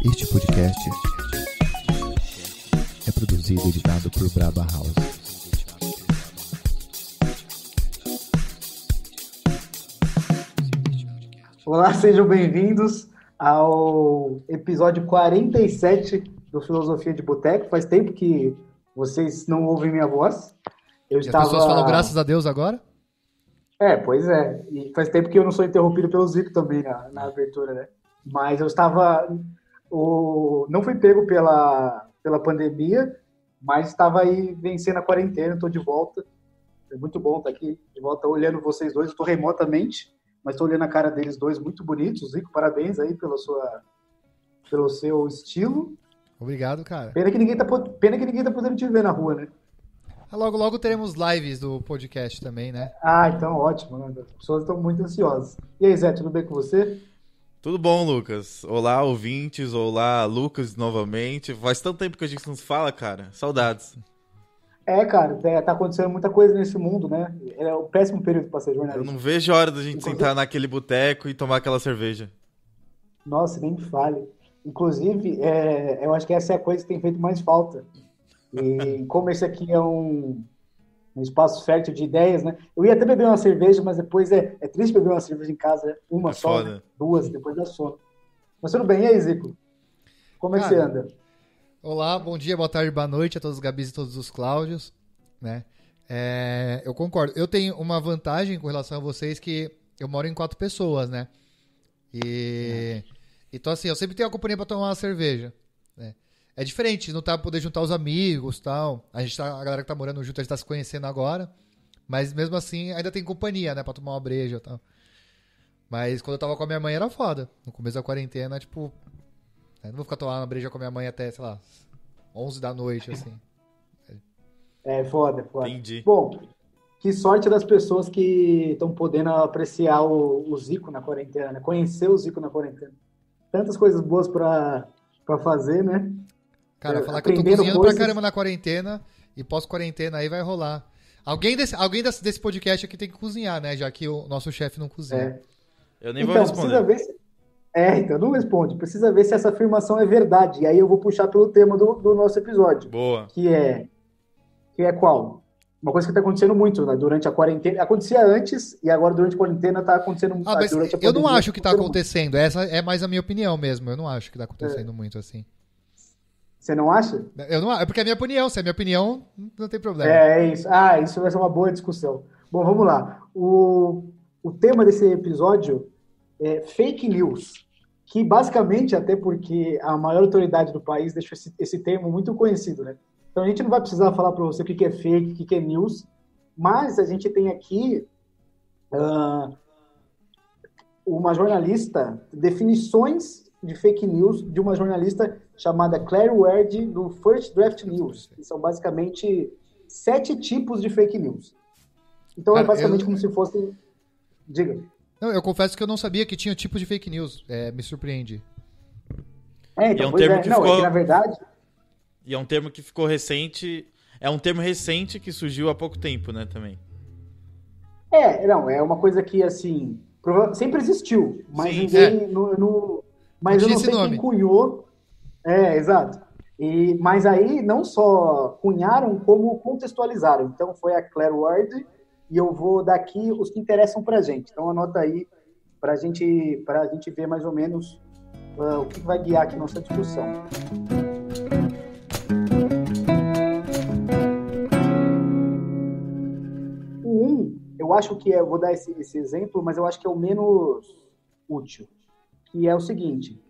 Este podcast é produzido e editado por Braba House. Olá, sejam bem-vindos ao episódio 47 do Filosofia de Boteco. Faz tempo que vocês não ouvem minha voz. As pessoas falam graças a Deus agora? Pois é. E faz tempo que eu não sou interrompido pelo Zico também na abertura, né? Mas eu estava... Não fui pego pela pandemia, mas estava aí vencendo a quarentena, estou de volta. É muito bom estar aqui de volta olhando vocês dois. Eu estou remotamente, mas estou olhando a cara deles dois muito bonitos. Zico, parabéns aí pelo seu estilo. Obrigado, cara. Pena que ninguém tá podendo te ver na rua, né? Logo teremos lives do podcast também, né? Então ótimo, né? As pessoas estão muito ansiosas. E aí, Zé, tudo bem com você? Tudo bom, Lucas? Olá, ouvintes. Olá, Lucas, novamente. Faz tanto tempo que a gente não se fala, cara. Saudades. Cara, tá acontecendo muita coisa nesse mundo, né? É um péssimo período para ser jornalista. Eu não vejo a hora da gente sentar naquele boteco e tomar aquela cerveja. Nossa, nem me fale. Inclusive, eu acho que essa é a coisa que tem feito mais falta. E como esse aqui é um espaço fértil de ideias, né? Eu ia até beber uma cerveja, mas depois é triste beber uma cerveja em casa, uma só, né? Duas, depois dá sono. Mas tudo bem, e aí, Zico? Como é que você anda? Olá, bom dia, boa tarde, boa noite a todos os Gabis e todos os Cláudios, né? Eu concordo. Eu tenho uma vantagem com relação a vocês que eu moro em 4 pessoas, né? Então, assim, eu sempre tenho a companhia pra tomar uma cerveja, né? É diferente, não tá poder juntar os amigos e tal. A galera que tá morando junto, a gente tá se conhecendo agora. Mas mesmo assim, ainda tem companhia, né? Pra tomar uma breja e tal. Mas quando eu tava com a minha mãe era foda. No começo da quarentena, tipo... Eu não vou ficar tomando uma breja com a minha mãe até, sei lá, 11 da noite, assim. Foda. Entendi. Bom, que sorte das pessoas que estão podendo apreciar o Zico na quarentena, né? Conhecer o Zico na quarentena. Tantas coisas boas pra fazer, né? Cara, falar que eu tô cozinhando pra caramba na quarentena e pós-quarentena aí vai rolar. Alguém desse podcast aqui tem que cozinhar, né? Já que o nosso chefe não cozinha. Eu nem vou responder. Precisa ver então não responde. Precisa ver se essa afirmação é verdade. E aí eu vou puxar pelo tema do nosso episódio. Boa. Que é qual? Uma coisa que tá acontecendo muito, né? Durante a quarentena. Acontecia antes e agora durante a quarentena tá acontecendo muito. Mas durante a pandemia, eu não acho que tá acontecendo. Essa é mais a minha opinião mesmo. Eu não acho que tá acontecendo muito assim. Você não acha? Eu não acho. É porque é a minha opinião. Se é a minha opinião, não tem problema. É isso. Isso vai ser uma boa discussão. Bom, vamos lá. O tema desse episódio é fake news, que basicamente, até porque a maior autoridade do país deixou esse termo muito conhecido, né? Então a gente não vai precisar falar para você o que é fake, o que é news, mas a gente tem aqui uma jornalista, definições de fake news de uma jornalista chamada Claire Ward, do First Draft News, que são basicamente 7 tipos de fake news. Então é basicamente como se fosse... Diga. Não, eu confesso que eu não sabia que tinha tipo de fake news. Me surpreende. Então, na verdade... E é um termo que ficou recente... É um termo recente que surgiu há pouco tempo, né, também. É uma coisa que, assim... Sempre existiu, mas ninguém... Mas eu não sei quem cunhou. Exato. Mas aí não só cunharam, como contextualizaram. Então foi a Claire Ward, e eu vou dar aqui os que interessam pra gente. Então anota aí pra gente ver mais ou menos o que vai guiar aqui nossa discussão. Eu acho que eu vou dar esse exemplo, mas eu acho que é o menos útil. Que é o seguinte: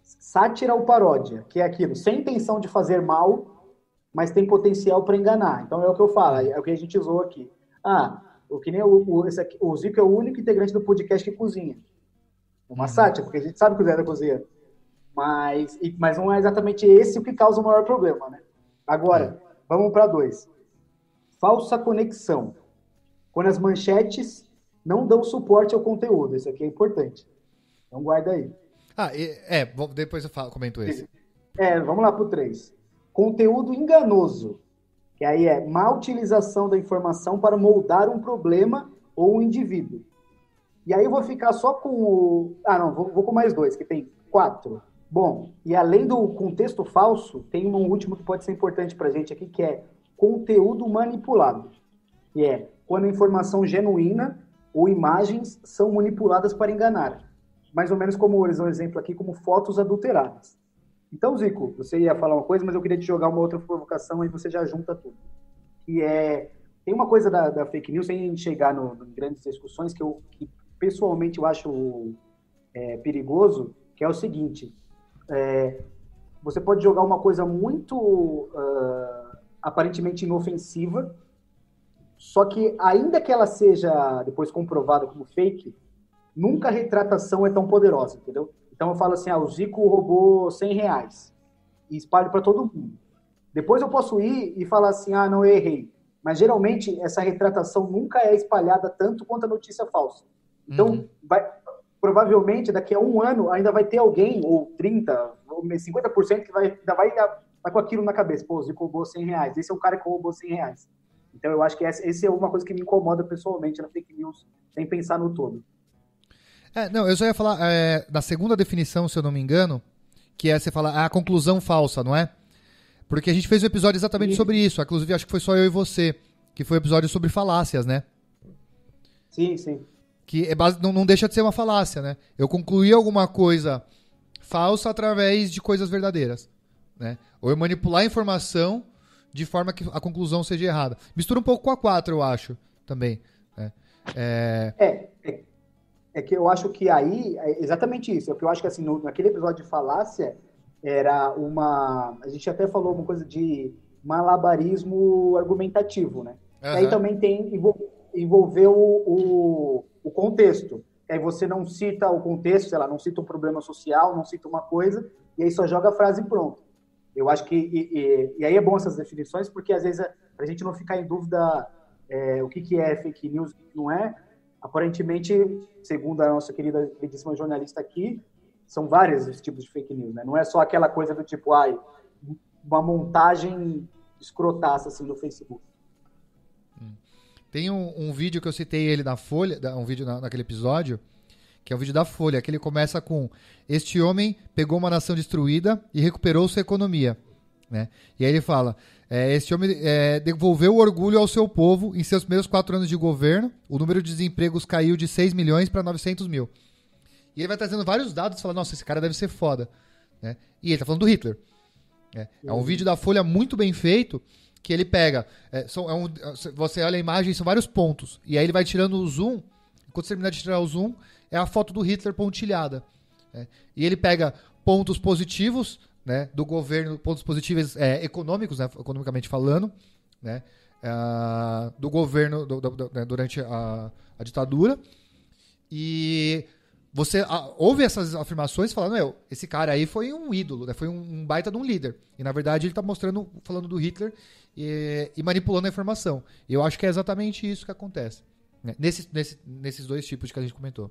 sátira ou paródia, que é aquilo, sem intenção de fazer mal, mas tem potencial para enganar. Então é o que eu falo, é o que a gente usou aqui. O Zico é o único integrante do podcast que cozinha. Uma sátira, porque a gente sabe que o Zé da cozinha. Mas não é exatamente esse o que causa o maior problema, né? Agora, vamos para 2. Falsa conexão. Quando as manchetes não dão suporte ao conteúdo. Isso aqui é importante. Então guarda aí. Depois eu comento esse. Vamos lá pro 3. Conteúdo enganoso, que aí é má utilização da informação para moldar um problema ou um indivíduo. E aí eu vou ficar só com o... vou com mais 2, que tem 4. Bom, e além do contexto falso, tem um último que pode ser importante para a gente aqui, que é conteúdo manipulado, que é quando a informação genuína ou imagens são manipuladas para enganar. Mais ou menos como eles dão um exemplo aqui, como fotos adulteradas. Então, Zico, você ia falar uma coisa, mas eu queria te jogar uma outra provocação, aí você já junta tudo. Que é, tem uma coisa da fake news, sem a gente chegar em grandes discussões, que pessoalmente eu acho perigoso, que é o seguinte, você pode jogar uma coisa muito aparentemente inofensiva, só que ainda que ela seja depois comprovada como fake, nunca a retratação é tão poderosa, entendeu? Então eu falo assim, o Zico roubou R$100 e espalho para todo mundo. Depois eu posso ir e falar assim, não, eu errei. Mas geralmente essa retratação nunca é espalhada tanto quanto a notícia falsa. Então, provavelmente daqui a um ano ainda vai ter alguém, ou 30%, ou 50% que ainda vai com aquilo na cabeça. Pô, o Zico roubou R$100. Esse é o cara que roubou R$100. Então eu acho que esse é uma coisa que me incomoda pessoalmente na fake news, sem pensar no todo. Não, eu só ia falar da segunda definição, se eu não me engano, que é você falar a conclusão falsa, não é? Porque a gente fez um episódio exatamente sobre isso. Inclusive, acho que foi só eu e você, que foi um episódio sobre falácias, né? Sim, sim. Que não deixa de ser uma falácia, né? Eu concluí alguma coisa falsa através de coisas verdadeiras, né? Ou eu manipular a informação de forma que a conclusão seja errada. Mistura um pouco com a 4, eu acho, também. Né? É que eu acho que aí é exatamente isso. É que eu acho que assim, naquele episódio de falácia era a gente até falou uma coisa de malabarismo argumentativo, né? Uhum. Aí também envolveu o contexto. Aí você não cita o contexto, sei lá, não cita um problema social, não cita uma coisa, e aí só joga a frase pronta. Eu acho que e aí é bom essas definições, porque às vezes a gente não ficar em dúvida o que é fake news, o que não é. Aparentemente, segundo a nossa queridíssima jornalista aqui, são vários tipos de fake news, né? Não é só aquela coisa do tipo, uma montagem escrotaça assim no Facebook. Tem um vídeo que eu citei ele na Folha, um vídeo naquele episódio, que é um vídeo da Folha, que ele começa com: este homem pegou uma nação destruída e recuperou sua economia. Né? E aí ele fala: este homem devolveu o orgulho ao seu povo. Em seus primeiros 4 anos de governo, o número de desempregos caiu de 6 milhões para 900 mil. E ele vai trazendo vários dados e fala: nossa, esse cara deve ser foda. Né? E ele tá falando do Hitler. É um vídeo da Folha muito bem feito, que ele pega, você olha a imagem, são vários pontos, e aí ele vai tirando o zoom. Quando você terminar de tirar o zoom, é a foto do Hitler pontilhada. E ele pega pontos positivos, né, do governo, pontos positivos econômicos, né, economicamente falando, né, do governo durante a ditadura, e você ouve essas afirmações falando, esse cara aí foi um ídolo, né, foi um baita de um líder, e na verdade ele está falando do Hitler e manipulando a informação. E eu acho que é exatamente isso que acontece, né, nesses dois tipos que a gente comentou.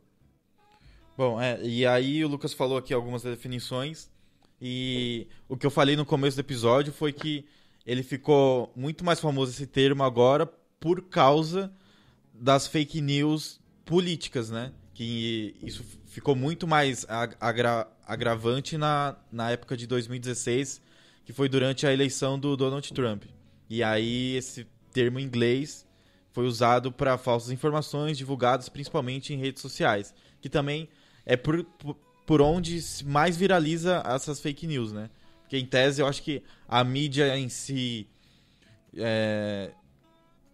Bom, e aí o Lucas falou aqui algumas definições, e o que eu falei no começo do episódio foi que ele ficou muito mais famoso, esse termo, agora por causa das fake news políticas, né? Que isso ficou muito mais agravante na época de 2016, que foi durante a eleição do Donald Trump. E aí esse termo em inglês foi usado para falsas informações divulgadas principalmente em redes sociais, que também é por onde mais viraliza essas fake news, né? Porque, em tese, eu acho que a mídia em si...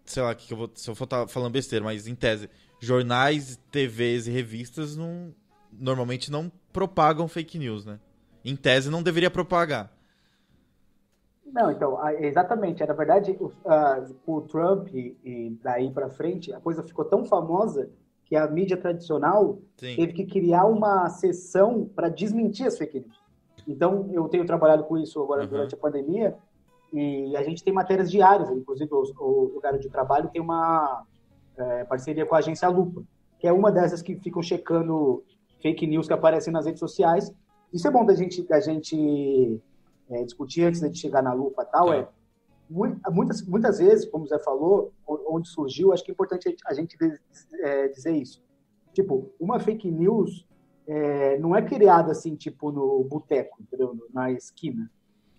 sei lá, se eu for estar falando besteira, mas, em tese, jornais, TVs e revistas normalmente não propagam fake news, né? Em tese, não deveria propagar. Não, então, exatamente. Na verdade, o Trump e daí para frente, a coisa ficou tão famosa que a mídia tradicional teve que criar uma seção para desmentir as fake news. Então, eu tenho trabalhado com isso agora durante a pandemia, e a gente tem matérias diárias, inclusive o lugar de trabalho tem uma parceria com a agência Lupa, que é uma dessas que ficam checando fake news que aparecem nas redes sociais. Isso é bom da gente discutir antes de chegar na Lupa e tal, muitas vezes, como o Zé falou, onde surgiu, acho que é importante a gente dizer isso. Tipo, uma fake news não não é criada assim, tipo, no boteco, entendeu? Na esquina.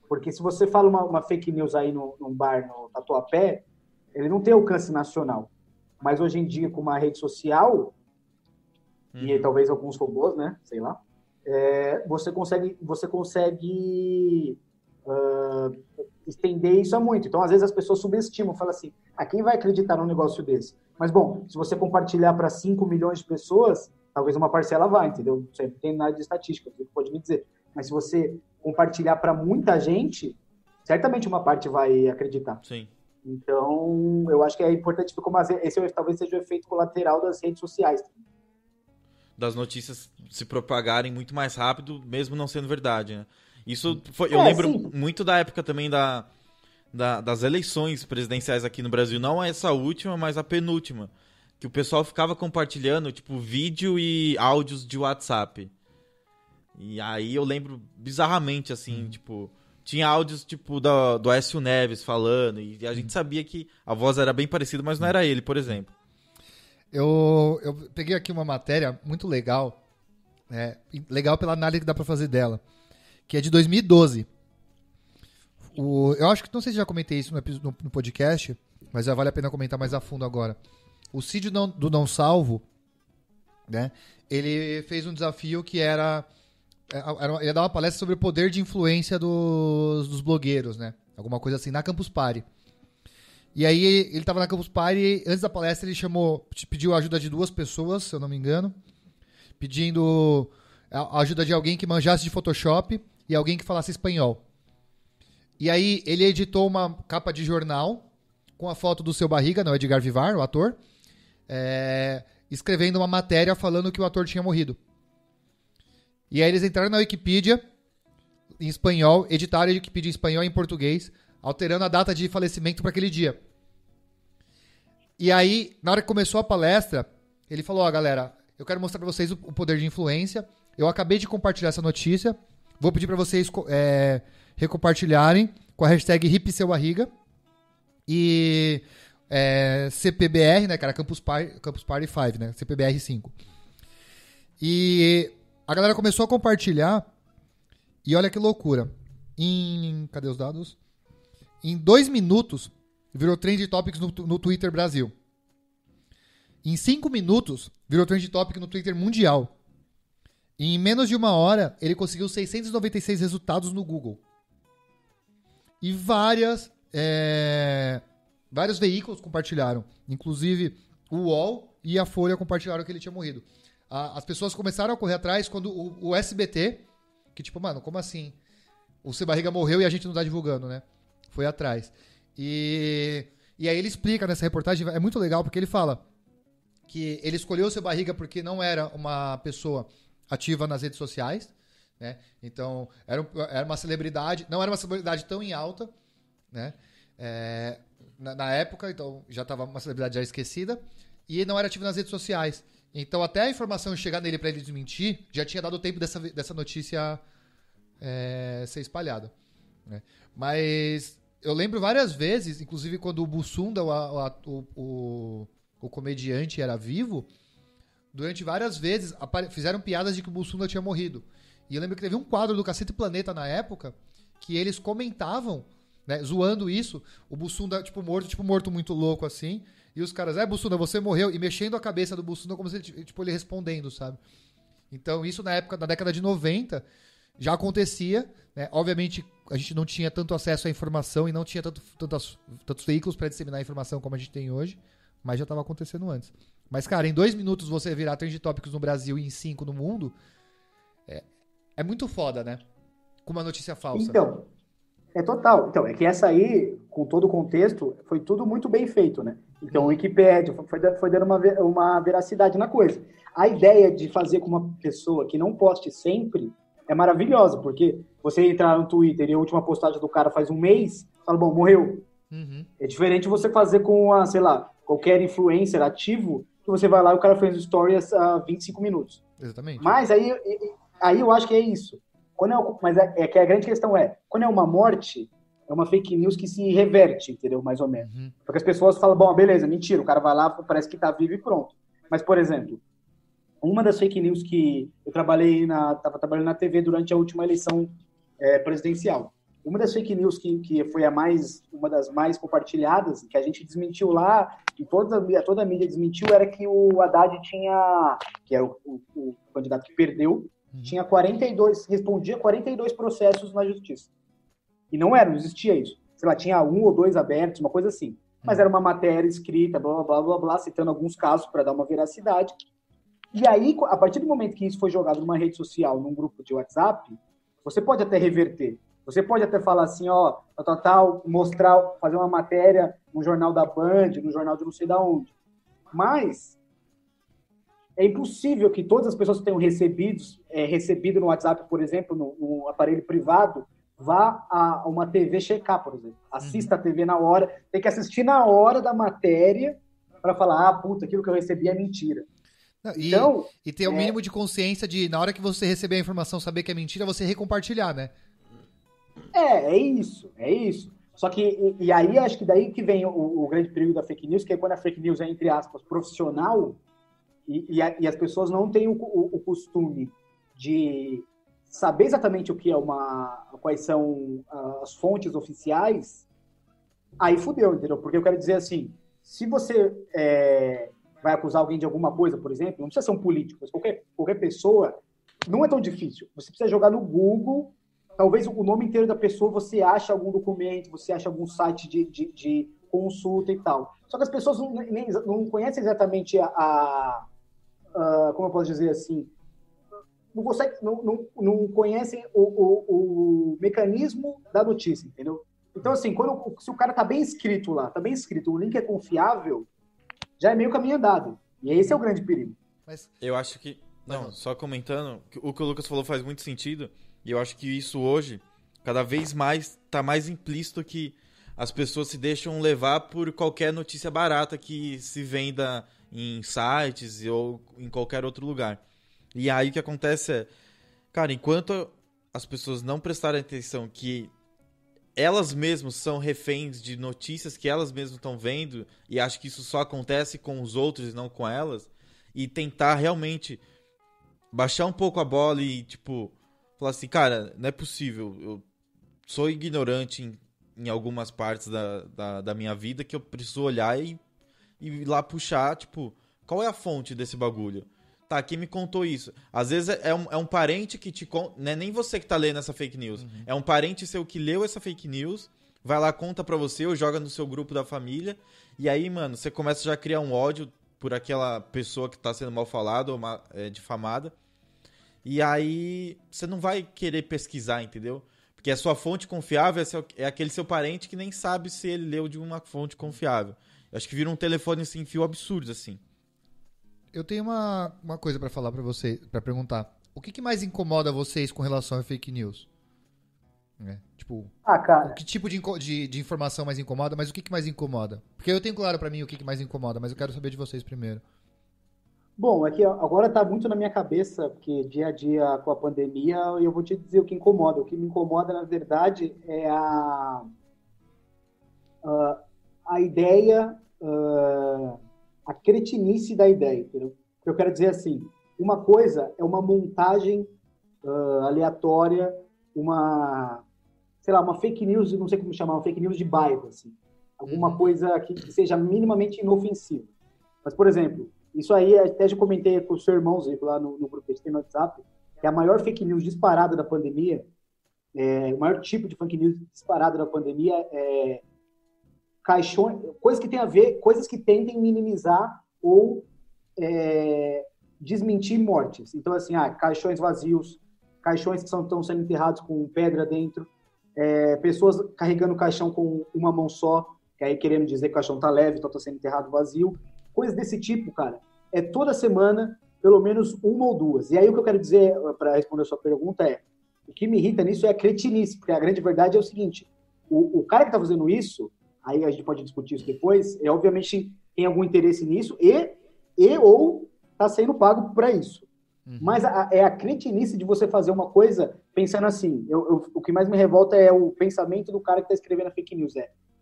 Porque se você fala uma fake news aí num bar no Tatuapé, ele não tem alcance nacional. Mas hoje em dia, com uma rede social, e talvez alguns robôs, né? Sei lá, você consegue estender isso a muito. Então, às vezes, as pessoas subestimam, falam assim, quem vai acreditar num negócio desse? Mas, bom, se você compartilhar para 5 milhões de pessoas, talvez uma parcela vá, entendeu? Sempre tem nada de estatística, você pode me dizer. Mas se você compartilhar para muita gente, certamente uma parte vai acreditar. Sim. Então, eu acho que é importante, como esse talvez seja o efeito colateral das redes sociais. Das notícias se propagarem muito mais rápido, mesmo não sendo verdade, né? Isso foi, eu lembro muito da época também das eleições presidenciais aqui no Brasil, não essa última, mas a penúltima, que o pessoal ficava compartilhando, tipo, vídeo e áudios de WhatsApp. E aí eu lembro bizarramente, assim, tipo, tinha áudios, tipo, do Aécio Neves falando, e a gente sabia que a voz era bem parecida, mas não era ele, por exemplo. Eu peguei aqui uma matéria muito legal, legal pela análise que dá pra fazer dela, que é de 2012. Eu acho que, não sei se já comentei isso no podcast, mas já vale a pena comentar mais a fundo agora. O Cid do Não Salvo, né, ele fez um desafio que ele ia dar uma palestra sobre o poder de influência dos blogueiros, né, alguma coisa assim, na Campus Party. E aí ele estava na Campus Party e antes da palestra ele pediu a ajuda de 2 pessoas, se eu não me engano, pedindo a ajuda de alguém que manjasse de Photoshop e alguém que falasse espanhol. E aí ele editou uma capa de jornal com a foto do Seu Barriga, não, Edgar Vivar, o ator, escrevendo uma matéria falando que o ator tinha morrido. E aí eles entraram na Wikipedia em espanhol, editaram a Wikipedia em espanhol e em português, alterando a data de falecimento para aquele dia. E aí, na hora que começou a palestra, ele falou, galera, eu quero mostrar para vocês o poder de influência. Eu acabei de compartilhar essa notícia. Vou pedir para vocês recompartilharem com a hashtag #HipSeuBarriga e CPBR, né, cara, Campus Party 5, né, CPBR 5. E a galera começou a compartilhar e olha que loucura. Cadê os dados? Em 2 minutos, virou Trend Topics no Twitter Brasil. Em 5 minutos, virou Trend Topic no Twitter Mundial. E em menos de 1 hora, ele conseguiu 696 resultados no Google. E vários veículos compartilharam. Inclusive, o UOL e a Folha compartilharam que ele tinha morrido. As pessoas começaram a correr atrás quando o SBT, que tipo, mano, como assim? O Seu Barriga morreu e a gente não tá divulgando, né? Foi atrás. E aí ele explica nessa reportagem, é muito legal, porque ele fala que ele escolheu o Seu Barriga porque não era uma pessoa ativa nas redes sociais, né? Então, era uma celebridade, não era uma celebridade tão em alta, né? Na época, então, já estava uma celebridade já esquecida, e não era ativo nas redes sociais. Então, até a informação chegar nele para ele desmentir, já tinha dado tempo dessa notícia ser espalhada, né? Mas eu lembro várias vezes, inclusive quando o Bussunda, o comediante, era vivo, durante várias vezes fizeram piadas de que o Bussunda tinha morrido. E eu lembro que teve um quadro do Cacete Planeta na época que eles comentavam, né, zoando isso, o Bussunda tipo morto muito louco assim, e os caras, Bussunda, você morreu, e mexendo a cabeça do Bussunda como se ele respondendo, sabe? Então isso na década de 90 já acontecia, né? Obviamente a gente não tinha tanto acesso à informação e não tinha tantos veículos para disseminar a informação como a gente tem hoje, mas já estava acontecendo antes. Mas, cara, em 2 minutos você virar Trend Topics no Brasil e em 5 no mundo, é muito foda, né? Com uma notícia falsa. Então, total. Então, é que essa aí, com todo o contexto, foi tudo muito bem feito, né? Então, o Wikipédia foi dando uma veracidade na coisa. A ideia de fazer com uma pessoa que não poste sempre é maravilhosa, porque você entrar no Twitter e a última postagem do cara faz 1 mês, fala, bom, morreu. Uhum. É diferente você fazer com, sei lá, qualquer influencer ativo, que você vai lá e o cara fez stories a 25 minutos. Exatamente. Mas aí eu acho que é isso. Mas que a grande questão quando é uma morte, é uma fake news que se reverte, entendeu? Mais ou menos. Uhum. Porque as pessoas falam, bom, beleza, mentira, o cara vai lá, parece que tá vivo e pronto. Mas, por exemplo, Uma das fake news que eu estava trabalhando na TV durante a última eleição presidencial. Uma das fake news que foi uma das mais compartilhadas, que a gente desmentiu lá, e toda a mídia desmentiu, era que o Haddad tinha, que era o candidato que perdeu, tinha 42, respondia 42 processos na justiça. E não existia isso. Sei lá, tinha 1 ou 2 abertos, uma coisa assim. Mas era uma matéria escrita, blá, blá, blá, blá, citando alguns casos para dar uma veracidade. E aí, a partir do momento que isso foi jogado numa rede social, num grupo de WhatsApp, você pode até reverter. Você pode até falar assim, ó, mostrar, fazer uma matéria no jornal da Band, no jornal de não sei da onde. Mas é impossível que todas as pessoas que tenham recebido no WhatsApp, por exemplo, no aparelho privado, vá a uma TV checar, por exemplo. Assista a TV na hora, tem que assistir na hora da matéria para falar, puta, aquilo que eu recebi é mentira. Então, e ter o mínimo de consciência de, na hora que você receber a informação, saber que é mentira, você recompartilhar, né? É isso. Só que, e aí, acho que daí que vem o grande perigo da fake news, que é quando a fake news é, entre aspas, profissional, e as pessoas não têm o costume de saber exatamente o que é quais são as fontes oficiais, aí fudeu, entendeu? Porque eu quero dizer assim, se você vai acusar alguém de alguma coisa, por exemplo, não precisa ser um político, mas qualquer pessoa, não é tão difícil. Você precisa jogar no Google, talvez o nome inteiro da pessoa, você acha algum documento, você acha algum site de consulta e tal. Só que as pessoas não conhecem exatamente como eu posso dizer assim, não conhecem o mecanismo da notícia, entendeu? Então, assim, se o cara tá bem escrito lá, o link é confiável, já é meio caminho andado. E esse é o grande perigo. Mas eu acho que... Não, só comentando, o que o Lucas falou faz muito sentido, e eu acho que isso hoje, cada vez mais, tá mais implícito que as pessoas se deixam levar por qualquer notícia barata que se venda em sites ou em qualquer outro lugar. E aí o que acontece é, cara, enquanto as pessoas não prestarem atenção que elas mesmas são reféns de notícias que elas mesmas estão vendo, e acho que isso só acontece com os outros e não com elas, e tentar realmente baixar um pouco a bola e, tipo, falar assim, cara, não é possível, eu sou ignorante em algumas partes da minha vida que eu preciso olhar e ir lá puxar, tipo, qual é a fonte desse bagulho? Tá, quem me contou isso? Às vezes é um parente que te conta, não é nem você que tá lendo essa fake news, é um parente seu que leu essa fake news, vai lá, conta pra você ou joga no seu grupo da família, e aí, mano, você começa já a criar um ódio por aquela pessoa que tá sendo mal falada ou difamada, e aí você não vai querer pesquisar, entendeu? Porque a sua fonte confiável é aquele seu parente que nem sabe se ele leu de uma fonte confiável. Eu acho que vira um telefone sem fio absurdo, assim. Eu tenho uma coisa pra falar pra você, pra perguntar. O que mais incomoda vocês com relação a fake news? Tipo, cara, que tipo de informação mais incomoda, mas o que mais incomoda? Porque eu tenho claro pra mim o que mais incomoda, mas eu quero saber de vocês primeiro. Bom, é que agora tá muito na minha cabeça, porque dia a dia com a pandemia, eu vou te dizer o que incomoda. O que me incomoda, na verdade, é a ideia, a cretinice da ideia, entendeu? Eu quero dizer assim, uma coisa é uma montagem aleatória, sei lá, uma fake news, não sei como chamar, uma fake news de bairro, assim. Alguma coisa que seja minimamente inofensiva. Mas, por exemplo, isso aí, até já comentei com o seu irmãozinho lá no grupo que a gente tem no WhatsApp, que a maior fake news disparada da pandemia, o maior tipo de fake news disparada da pandemia é caixões, coisas que tem a ver, coisas que tentem minimizar ou desmentir mortes. Então, assim, caixões vazios, caixões que estão sendo enterrados com pedra dentro, pessoas carregando o caixão com uma mão só, que aí querendo dizer que o caixão tá leve, então tá sendo enterrado vazio. Coisas desse tipo, cara, toda semana, pelo menos uma ou duas. E aí o que eu quero dizer, para responder a sua pergunta, o que me irrita nisso é a cretinice, porque a grande verdade é o seguinte, o cara que tá fazendo isso, aí a gente pode discutir isso depois, obviamente tem algum interesse nisso ou tá sendo pago para isso. Mas é a cretinice de você fazer uma coisa pensando assim, o que mais me revolta é o pensamento do cara que tá escrevendo a fake news,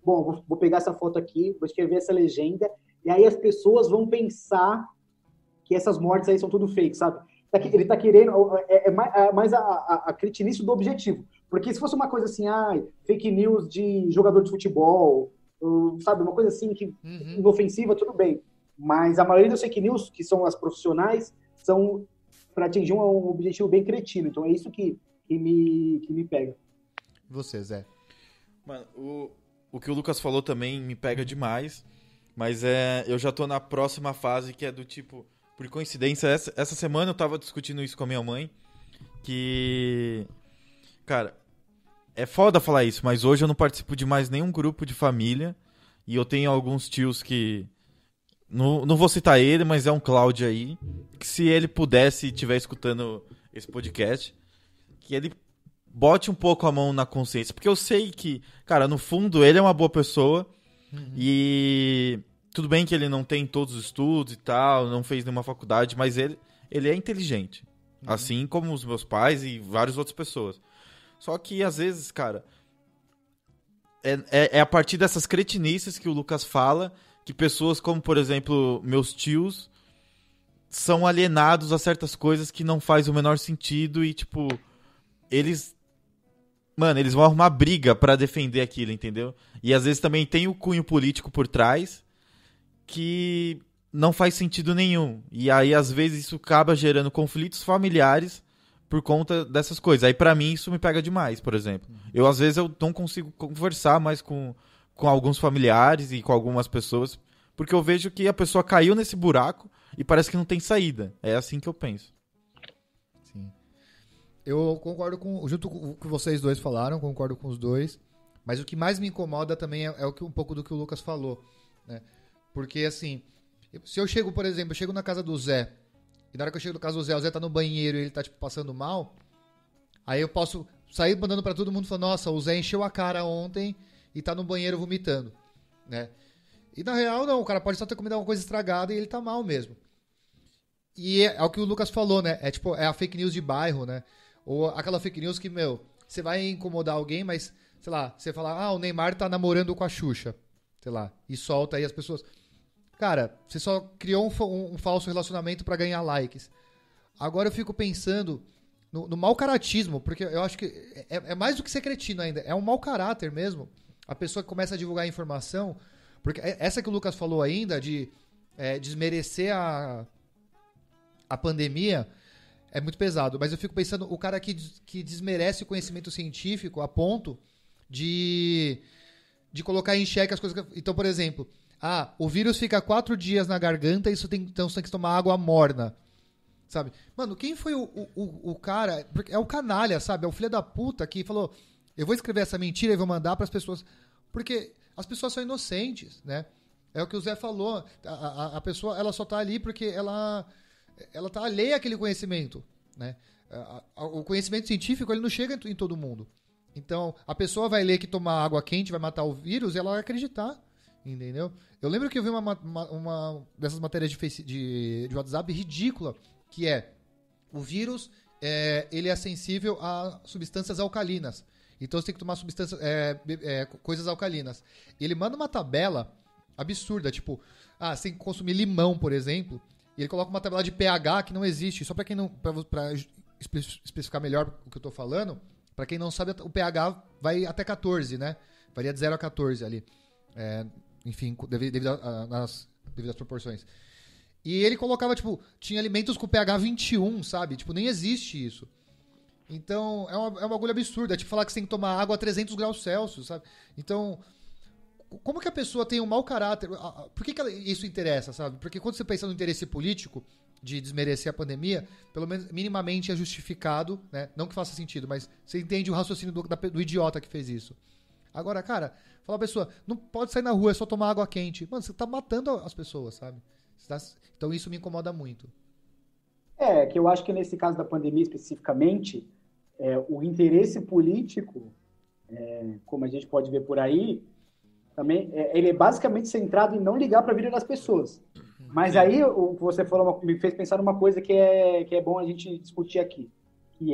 bom, vou pegar essa foto aqui, vou escrever essa legenda, e aí as pessoas vão pensar que essas mortes aí são tudo fake, sabe? Ele tá querendo, mais a cretinice do objetivo. Porque se fosse uma coisa assim, fake news de jogador de futebol, sabe, uma coisa assim, inofensiva, tudo bem. Mas a maioria das fake news, que são as profissionais, são para atingir um objetivo bem cretino. Então é isso que me pega. E você, Zé? Mano, o que o Lucas falou também me pega demais, mas eu já tô na próxima fase, que é do tipo, por coincidência, essa semana eu tava discutindo isso com a minha mãe, que, cara, é foda falar isso, mas hoje eu não participo de mais nenhum grupo de família, e eu tenho alguns tios que, não vou citar ele, mas é um Cláudio aí, que se ele pudesse e estiver escutando esse podcast, que ele bote um pouco a mão na consciência, porque eu sei que, cara, no fundo ele é uma boa pessoa, e tudo bem que ele não tem todos os estudos e tal, não fez nenhuma faculdade, mas ele é inteligente, assim como os meus pais e várias outras pessoas. Só que às vezes, cara, é a partir dessas cretinices que o Lucas fala, que pessoas como, por exemplo, meus tios são alienados a certas coisas que não faz o menor sentido e, tipo, eles vão arrumar briga pra defender aquilo, entendeu? E às vezes também tem o cunho político por trás que não faz sentido nenhum. E aí, às vezes, isso acaba gerando conflitos familiares por conta dessas coisas. Aí, pra mim, isso me pega demais, por exemplo. Às vezes, eu não consigo conversar mais com alguns familiares e com algumas pessoas, porque eu vejo que a pessoa caiu nesse buraco e parece que não tem saída. É assim que eu penso. Eu concordo junto com o que vocês dois falaram, concordo com os dois, mas o que mais me incomoda também é um pouco do que o Lucas falou, né? Porque, assim, se eu chego, por exemplo, na casa do Zé, e na hora que eu chego na casa do Zé, o Zé tá no banheiro e ele tá, tipo, passando mal, aí eu posso sair mandando pra todo mundo falando, nossa, o Zé encheu a cara ontem e tá no banheiro vomitando, né? E na real, não, o cara pode só ter comido alguma coisa estragada e ele tá mal mesmo. E é o que o Lucas falou, né? É a fake news de bairro, né? Ou aquela fake news que, você vai incomodar alguém, mas, sei lá, você fala, o Neymar tá namorando com a Xuxa, sei lá, e solta aí as pessoas. Cara, você só criou um falso relacionamento pra ganhar likes. Agora eu fico pensando no mau caratismo, porque eu acho que é mais do que ser cretino ainda, é um mau caráter mesmo. A pessoa que começa a divulgar informação, porque essa que o Lucas falou ainda, de desmerecer a pandemia, é muito pesado, mas eu fico pensando o cara que desmerece o conhecimento científico a ponto de colocar em xeque as coisas. Então, por exemplo, o vírus fica 4 dias na garganta e então você tem que tomar água morna, sabe? Mano, quem foi o cara? É o canalha, sabe? É o filho da puta que falou, eu vou escrever essa mentira e vou mandar para as pessoas, porque as pessoas são inocentes, né? É o que o Zé falou, a pessoa ela só tá ali porque ela tá alheia àquele conhecimento, né? O conhecimento científico ele não chega em todo mundo. Então, a pessoa vai ler que tomar água quente vai matar o vírus e ela vai acreditar, entendeu? Eu lembro que eu vi uma dessas matérias de WhatsApp ridícula, que o vírus ele é sensível a substâncias alcalinas. Então, você tem que tomar coisas alcalinas. Ele manda uma tabela absurda, tipo, você tem que consumir limão, por exemplo. E ele coloca uma tabela de pH que não existe. Só para especificar melhor o que eu tô falando, para quem não sabe, o pH vai até 14, né? Varia de 0 a 14 ali. Enfim, devido às proporções. E ele colocava, tipo, tinha alimentos com pH 21, sabe? Tipo, nem existe isso. Então, é um bagulho absurdo. É tipo falar que você tem que tomar água a 300 graus Celsius, sabe? Então, como que a pessoa tem um mau caráter? Por que isso interessa, sabe? Porque quando você pensa no interesse político de desmerecer a pandemia, pelo menos minimamente é justificado, né? Não que faça sentido, mas você entende o raciocínio do idiota que fez isso. Agora, cara, fala a pessoa, não pode sair na rua, é só tomar água quente. Mano, você tá matando as pessoas, sabe? Então isso me incomoda muito. Que eu acho que nesse caso da pandemia especificamente, o interesse político, como a gente pode ver por aí, também, ele é basicamente centrado em não ligar para a vida das pessoas. Mas aí, o que você falou me fez pensar numa coisa que é bom a gente discutir aqui, que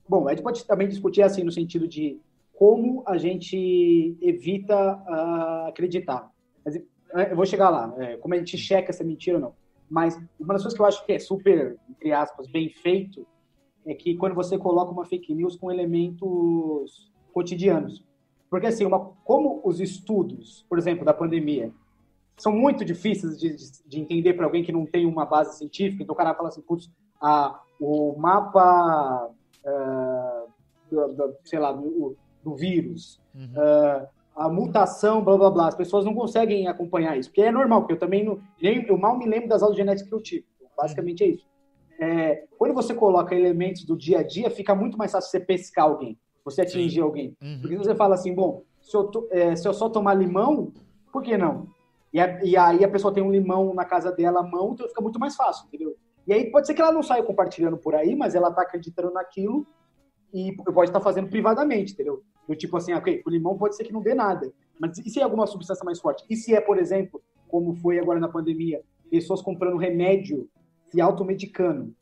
bom, a gente pode também discutir assim, no sentido de como a gente evita acreditar. Mas eu vou chegar lá, como a gente checa se é mentira ou não. Mas uma das coisas que eu acho que é super, entre aspas, bem feito, é que quando você coloca uma fake news com elementos cotidianos. Porque, assim, como os estudos, por exemplo, da pandemia, são muito difíceis de entender para alguém que não tem uma base científica, então o cara fala assim, putz, o mapa, sei lá, do vírus, a mutação, blá, blá, blá, as pessoas não conseguem acompanhar isso, porque é normal, porque eu também eu mal me lembro das aulas de genética que eu tive, basicamente é isso. Quando você coloca elementos do dia a dia, fica muito mais fácil você pescar alguém, você atingir alguém. Porque você fala assim, bom, se eu só tomar limão, por que não? E aí a pessoa tem um limão na casa dela à mão, então fica muito mais fácil, entendeu? E aí pode ser que ela não saia compartilhando por aí, mas ela tá acreditando naquilo e pode estar fazendo privadamente, entendeu? Do tipo assim, ok, o limão pode ser que não dê nada, mas e se é alguma substância mais forte? E se é, por exemplo, como foi agora na pandemia, pessoas comprando remédio, se automedicando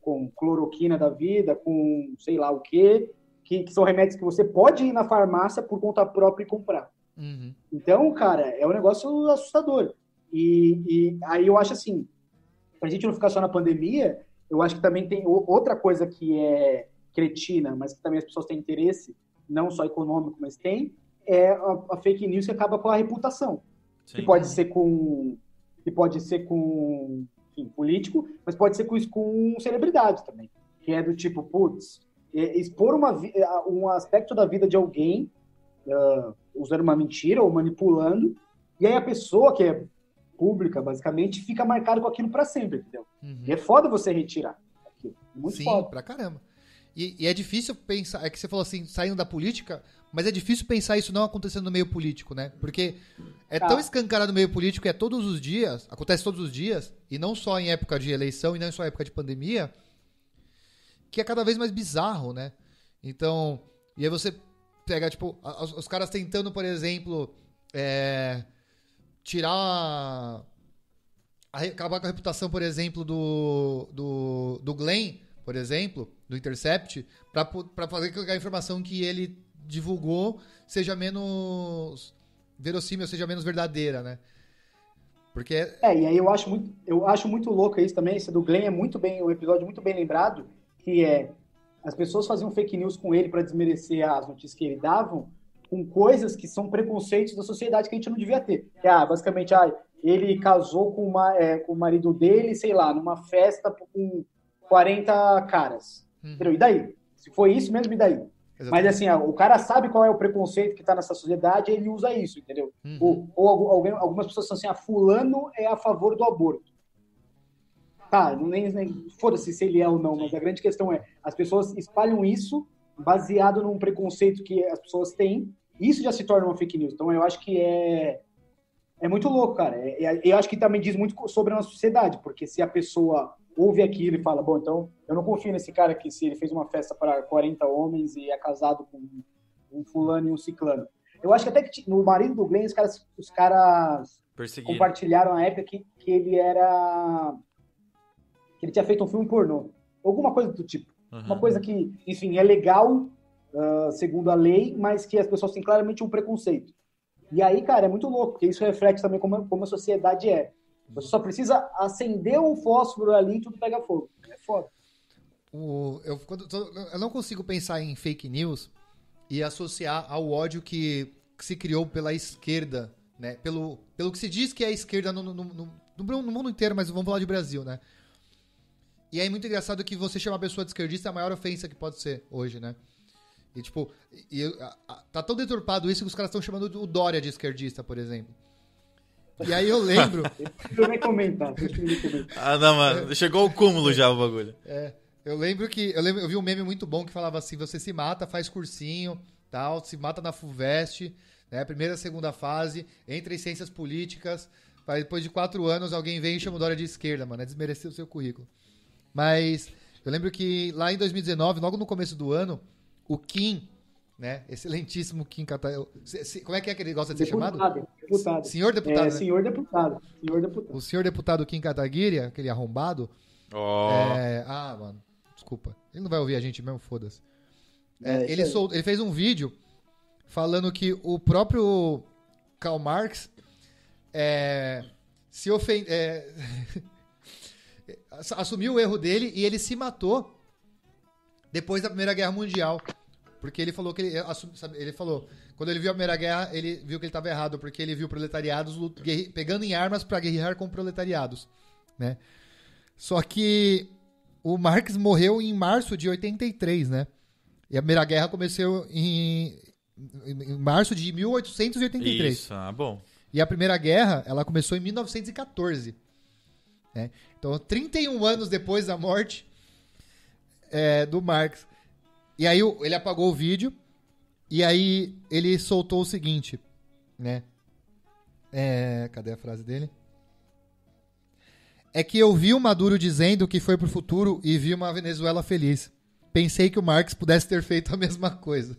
com cloroquina da vida, com sei lá o quê, que são remédios que você pode ir na farmácia por conta própria e comprar. Então, cara, é um negócio assustador. E aí eu acho assim, pra gente não ficar só na pandemia, eu acho que também tem outra coisa que é cretina, mas que também as pessoas têm interesse, não só econômico, mas tem, é a fake news que acaba com a reputação. Sim. Que pode ser com enfim, político, mas pode ser com celebridade também. Que é do tipo, putz, expor um aspecto da vida de alguém usando uma mentira ou manipulando, e aí a pessoa que é pública, basicamente, fica marcada com aquilo pra sempre, entendeu? E é foda você retirar aquilo. Muito Sim, foda. Pra caramba. E é difícil pensar, é que você falou assim, saindo da política, mas é difícil pensar isso não acontecendo no meio político, né? Porque é tão escancarado no meio político, é todos os dias, acontece todos os dias, e não só em época de eleição, e não só em época de pandemia, que é cada vez mais bizarro, né? Então, e aí você pega, tipo, os caras tentando, por exemplo, acabar com a reputação, por exemplo, do Glenn, por exemplo, do Intercept, para fazer com que a informação que ele divulgou seja menos verossímil, seja menos verdadeira, né? Porque e aí eu acho muito louco isso também, esse do Glenn é um episódio muito bem lembrado, que as pessoas faziam fake news com ele para desmerecer as notícias que ele dava, com coisas que são preconceitos da sociedade que a gente não devia ter. Basicamente, ele casou com o marido dele, sei lá, numa festa com 40 caras. Entendeu? E daí? Se foi isso mesmo, e daí? Exatamente. Mas assim, o cara sabe qual é o preconceito que está nessa sociedade e ele usa isso, entendeu? Ou algumas pessoas são assim, fulano é a favor do aborto. Tá, nem foda-se se ele é ou não, mas a grande questão é, as pessoas espalham isso baseado num preconceito que as pessoas têm, e isso já se torna uma fake news. Então eu acho que é muito louco, cara. Eu acho que também diz muito sobre a nossa sociedade, porque se a pessoa ouve aquilo e fala, bom, então eu não confio nesse cara que se ele fez uma festa para 40 homens e é casado com um fulano e um ciclano. Eu acho que até que no marido do Glenn, os caras compartilharam a época que ele tinha feito um filme pornô. Alguma coisa do tipo. Uma coisa que, enfim, é legal, segundo a lei, mas que as pessoas têm claramente um preconceito. E aí, cara, é muito louco, porque isso reflete também como a sociedade é. Você só precisa acender um fósforo ali e tudo pega fogo. É foda. Eu não consigo pensar em fake news e associar ao ódio que se criou pela esquerda, né? Pelo que se diz que é a esquerda no mundo inteiro, mas vamos falar de Brasil, né? E aí é muito engraçado que você chama a pessoa de esquerdista é a maior ofensa que pode ser hoje, né? E tipo, tá tão deturpado isso que os caras estão chamando o Dória de esquerdista, por exemplo. E aí eu lembro... Deixa eu nem comentar. Não, mano. Chegou ao cúmulo já o bagulho. Eu lembro que... Eu vi um meme muito bom que falava assim, você se mata, faz cursinho, tal, se mata na FUVEST, né? Primeira, segunda fase, entra em ciências políticas, depois de 4 anos alguém vem e chama o Dória de esquerda, mano. É desmerecer o seu currículo. Mas eu lembro que lá em 2019, logo no começo do ano, o Kim, né? Excelentíssimo Kim Kataguiri. Como é que ele gosta de ser chamado? Deputado. Senhor deputado, né? Senhor deputado. O senhor deputado Kim Kataguiri, aquele arrombado. Mano, desculpa. Ele não vai ouvir a gente mesmo, foda-se. Ele fez um vídeo falando que o próprio Karl Marx se ofende... assumiu o erro dele e ele se matou depois da Primeira Guerra Mundial. Porque ele falou que ele falou, quando ele viu a Primeira Guerra, ele viu que ele estava errado, porque ele viu proletariados pegando em armas para guerrear com proletariados, né? Só que o Marx morreu em março de 83, né? E a Primeira Guerra começou em março de 1883. Isso, bom. E a Primeira Guerra, ela começou em 1914. Né? Então, 31 anos depois da morte do Marx. E aí ele apagou o vídeo e aí ele soltou o seguinte, né? Cadê a frase dele? É que eu vi o Maduro dizendo que foi pro futuro e vi uma Venezuela feliz. Pensei que o Marx pudesse ter feito a mesma coisa.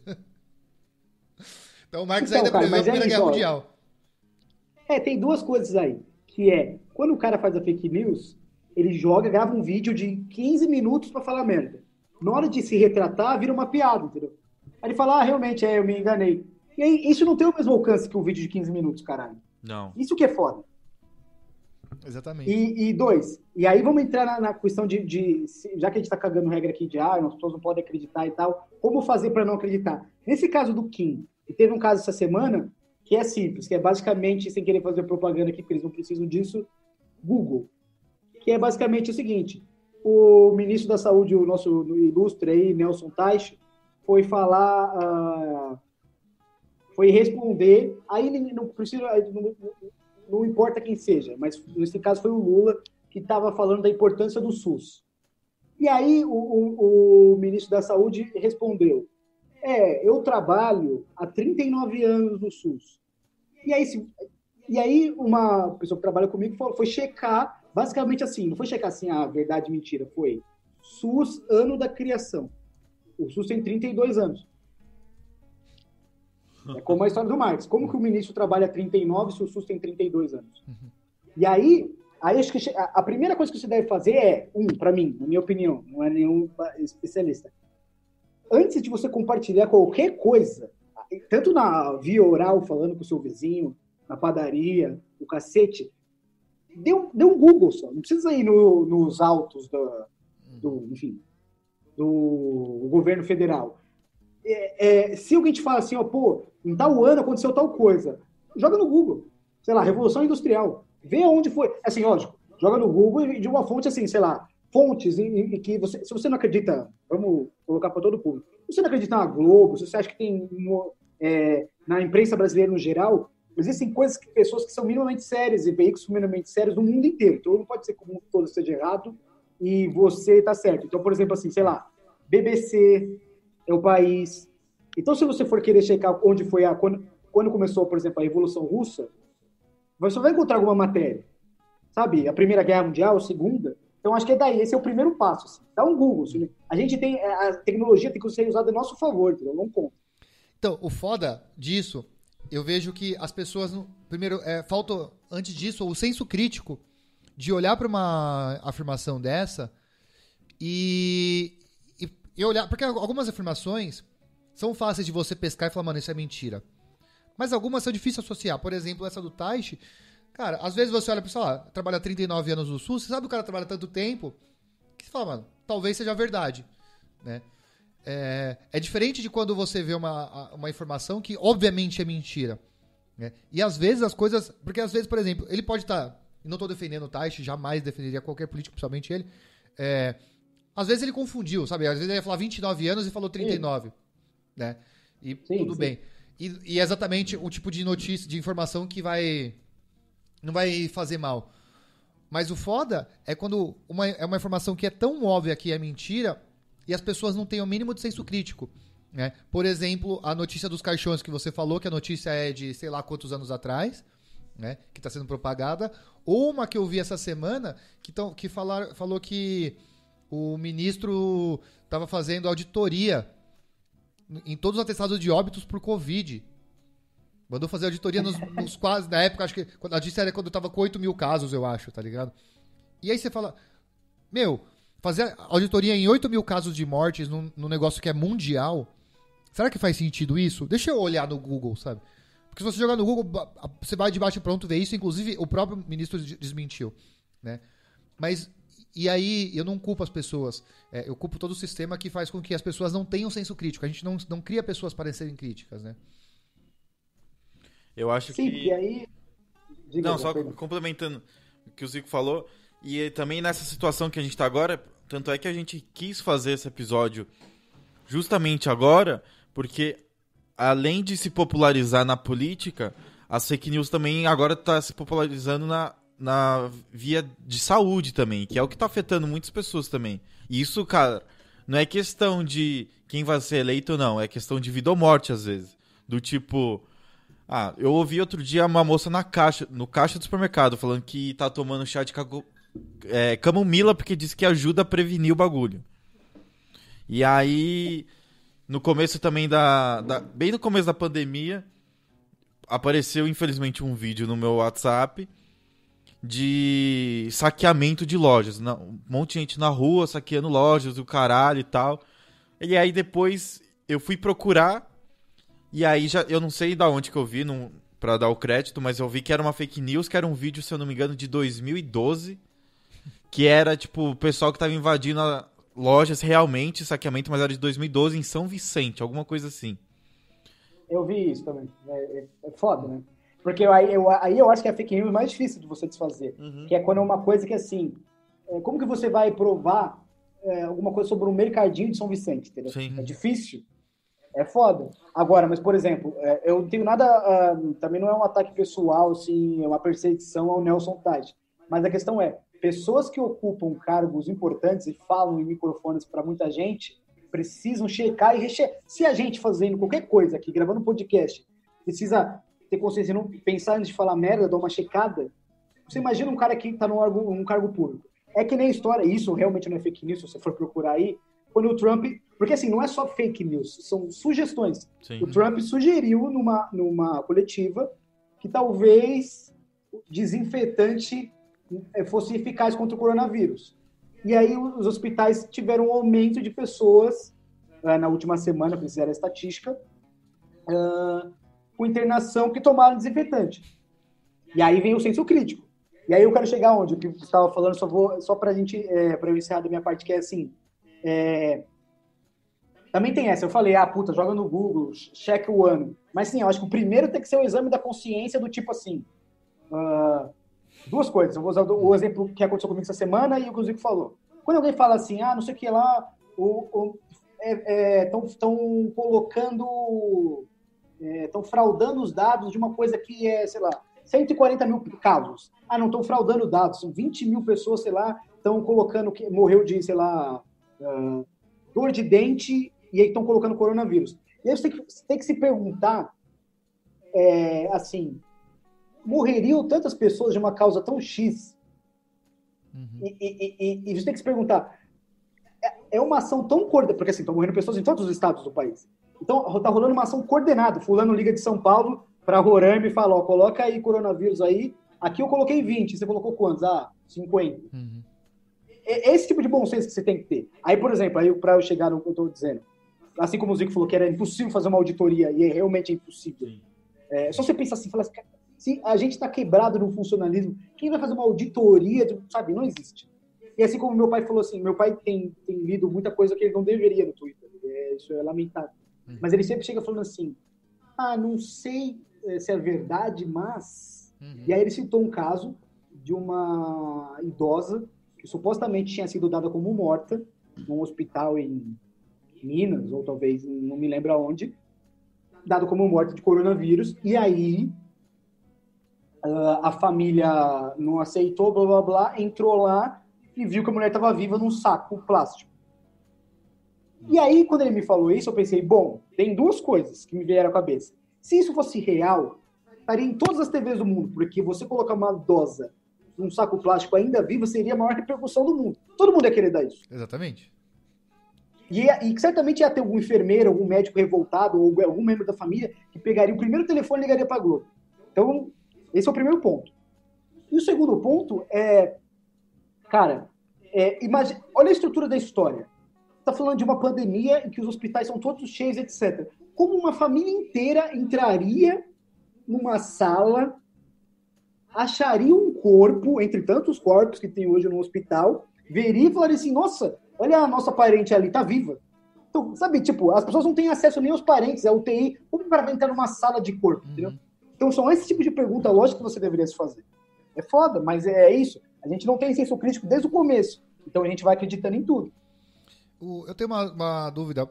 Então o Marx ainda preveu a Primeira Guerra Mundial. Tem duas coisas aí. Que quando o cara faz a fake news, ele grava um vídeo de 15 minutos pra falar merda. Na hora de se retratar, vira uma piada, entendeu? Aí ele fala, realmente, eu me enganei. E aí, isso não tem o mesmo alcance que o vídeo de 15 minutos, caralho. Não. Isso que é foda. Exatamente. E dois, e aí vamos entrar na questão de já que a gente tá cagando regra aqui de as pessoas não podem acreditar e tal, como fazer para não acreditar? Nesse caso do Kim, e teve um caso essa semana que é simples, que é basicamente, sem querer fazer propaganda aqui, porque eles não precisam disso, Google. Que é basicamente o seguinte, o ministro da Saúde, o nosso ilustre aí, Nelson Teich, foi falar, foi responder, aí não precisa, não importa quem seja, mas nesse caso foi o Lula que estava falando da importância do SUS. E aí o ministro da Saúde respondeu, eu trabalho há 39 anos no SUS. E aí uma pessoa que trabalha comigo foi checar, basicamente assim, não foi checar assim, verdade, mentira, foi SUS, ano da criação. O SUS tem 32 anos. É como a história do Marx. Como que o ministro trabalha 39 se o SUS tem 32 anos? Uhum. E aí acho que a primeira coisa que você deve fazer para mim, na minha opinião, não é nenhum especialista, antes de você compartilhar qualquer coisa, tanto na via oral, falando com o seu vizinho, na padaria, o cacete, dê um Google só. Não precisa ir nos autos do governo federal. Se alguém te fala assim, em tal ano aconteceu tal coisa, joga no Google. Sei lá, Revolução Industrial. Vê onde foi. Assim, lógico, joga no Google e de uma fonte assim, sei lá, fontes em que você, se você não acredita, vamos colocar para todo o público, se você não acredita na Globo, se você acha que tem na imprensa brasileira no geral, existem pessoas que são minimamente sérias e veículos minimamente sérios no mundo inteiro. Então não pode ser que o mundo todo esteja errado e você está certo. Então, por exemplo, assim, sei lá, BBC, é o País. Então, se você for querer checar onde foi quando começou, por exemplo, a Revolução Russa, você vai encontrar alguma matéria. Sabe? A Primeira Guerra Mundial, a Segunda. Então, acho que esse é o primeiro passo. Assim. Dá um Google. Assim. A gente tem... A tecnologia tem que ser usada a nosso favor, entendeu? Não conta. Então, o foda disso, eu vejo que as pessoas... Primeiro, falta, antes disso, o senso crítico de olhar para uma afirmação dessa e olhar... Porque algumas afirmações são fáceis de você pescar e falar, mano, isso é mentira. Mas algumas são difíceis de associar. Por exemplo, essa do Teich. Cara, às vezes você olha pra pessoa, trabalha 39 anos no SUS, você sabe que o cara trabalha tanto tempo, que você fala, mano, talvez seja verdade. Né? É diferente de quando você vê uma informação que obviamente é mentira. Né? E às vezes as coisas... Porque às vezes, por exemplo, ele pode estar... Não tô defendendo o Teich, jamais defenderia qualquer político, principalmente ele. Às vezes ele confundiu, sabe? Às vezes ele ia falar 29 anos e falou 39. Sim. Né? E tudo bem. E é exatamente o tipo de notícia, de informação que não vai fazer mal. Mas o foda é quando é uma informação que é tão óbvia que é mentira e as pessoas não têm o mínimo de senso crítico. Né? Por exemplo, a notícia dos caixões que você falou, que a notícia é de sei lá quantos anos atrás, né? Que está sendo propagada. Ou uma que eu vi essa semana que falou que o ministro estava fazendo auditoria em todos os atestados de óbitos por Covid. Mandou fazer auditoria nos quase... Na época, acho que... A notícia era quando eu tava com 8 mil casos, eu acho, tá ligado? E aí você fala... fazer auditoria em 8 mil casos de mortes num negócio que é mundial... Será que faz sentido isso? Deixa eu olhar no Google, sabe? Porque se você jogar no Google, você vai de baixo e pronto ver isso. Inclusive, o próprio ministro desmentiu, né? Mas E aí, eu não culpo as pessoas. Eu culpo todo o sistema que faz com que as pessoas não tenham senso crítico. A gente não cria pessoas para serem críticas, né? Eu acho Sim, que... e aí... Diga, Não, só perdão. complementando o que o Zico falou, e também nessa situação que a gente tá agora, tanto é que a gente quis fazer esse episódio justamente agora, porque além de se popularizar na política, as fake news também agora tá se popularizando na via de saúde também, que é o que tá afetando muitas pessoas também. E isso, cara, não é questão de quem vai ser eleito ou não, é questão de vida ou morte às vezes. Do tipo... eu ouvi outro dia uma moça no caixa do supermercado falando que tá tomando chá de camomila porque diz que ajuda a prevenir o bagulho. E aí, no começo também bem no começo da pandemia, apareceu infelizmente um vídeo no meu WhatsApp de saqueamento de lojas. Um monte de gente na rua saqueando lojas, o caralho e tal. E aí depois eu fui procurar. E aí, eu não sei de onde que eu vi, pra dar o crédito, mas eu vi que era uma fake news, que era um vídeo, se eu não me engano, de 2012, que era, tipo, o pessoal que tava invadindo lojas realmente, saqueamento, mas era de 2012 em São Vicente, alguma coisa assim. Eu vi isso também. É foda, né? Porque aí eu acho que é a fake news mais difícil de você desfazer. Que é quando é uma coisa que, assim, como que você vai provar alguma coisa sobre um mercadinho de São Vicente, entendeu? Sim. É difícil. É foda. Agora, mas, por exemplo, eu não tenho nada... também não é um ataque pessoal, assim, é uma perseguição ao Nelson Tade. Mas a questão é, pessoas que ocupam cargos importantes e falam em microfones para muita gente, precisam checar e rechear. Se a gente fazendo qualquer coisa aqui, gravando um podcast, precisa ter consciência, não pensar antes de falar merda, dar uma checada, você imagina um cara que está num cargo público. É que nem história, isso realmente não é fake news, se você for procurar aí, quando o Trump... Porque, assim, não é só fake news, são sugestões. Sim. O Trump sugeriu numa coletiva que talvez o desinfetante fosse eficaz contra o coronavírus. E aí os hospitais tiveram um aumento de pessoas, na última semana, fizeram a estatística, com internação que tomaram desinfetante. E aí vem o senso crítico. E aí eu quero chegar onde? O que você estava falando, só para eu encerrar da minha parte, que é assim... Também tem essa, eu falei, joga no Google, checa o ano. Mas sim, eu acho que o primeiro tem que ser o exame da consciência do tipo assim, duas coisas, eu vou usar o exemplo que aconteceu comigo essa semana e o que o Zico falou. Quando alguém fala assim, não sei o que lá, estão colocando, estão fraudando os dados de uma coisa que é, sei lá, 140 mil casos. Não estão fraudando dados, são 20 mil pessoas, sei lá, estão colocando que morreu de, sei lá, dor de dente, e aí estão colocando coronavírus. E aí você tem que se perguntar, assim, morreriam tantas pessoas de uma causa tão X? E você tem que se perguntar, é uma ação tão coordenada, porque assim, estão morrendo pessoas em todos os estados do país. Então, está rolando uma ação coordenada. Fulano liga de São Paulo para Roraima e fala, coloca aí coronavírus aí. Aqui eu coloquei 20, você colocou quantos? 50. É esse tipo de bom senso que você tem que ter. Aí, por exemplo, para eu chegar no que eu estou dizendo, assim como o Zico falou que era impossível fazer uma auditoria, e realmente é impossível. Só você pensar assim, falar assim, se a gente está quebrado no funcionalismo, quem vai fazer uma auditoria, sabe, não existe. E assim como meu pai falou assim, meu pai tem lido muita coisa que ele não deveria no Twitter, isso é lamentável. Mas ele sempre chega falando assim, não sei se é verdade, mas... E aí ele citou um caso de uma idosa que supostamente tinha sido dada como morta num hospital em Minas, ou talvez, não me lembro aonde, dado como morta de coronavírus, e aí a família não aceitou, blá, blá, blá, entrou lá e viu que a mulher estava viva num saco plástico. E aí, quando ele me falou isso, eu pensei, bom, tem duas coisas que me vieram à cabeça. Se isso fosse real, estaria em todas as TVs do mundo, porque você colocar uma idosa num saco plástico ainda viva seria a maior repercussão do mundo. Todo mundo ia querer dar isso. Exatamente. E certamente ia ter algum enfermeiro, algum médico revoltado, ou algum membro da família que pegaria o primeiro telefone e ligaria para a Globo. Então, esse é o primeiro ponto. E o segundo ponto é... Cara, olha a estrutura da história. Está falando de uma pandemia em que os hospitais são todos cheios, etc. Como uma família inteira entraria numa sala, acharia um corpo, entre tantos corpos que tem hoje no hospital, veria e falaria assim, nossa, olha a nossa parente ali, tá viva. Então, sabe, tipo, as pessoas não têm acesso nem aos parentes, a UTI, como o cara vai entrar numa sala de corpo, entendeu? Então são esse tipo de pergunta, lógico que você deveria se fazer. É foda, mas é isso. A gente não tem senso crítico desde o começo, então a gente vai acreditando em tudo. Eu tenho uma dúvida,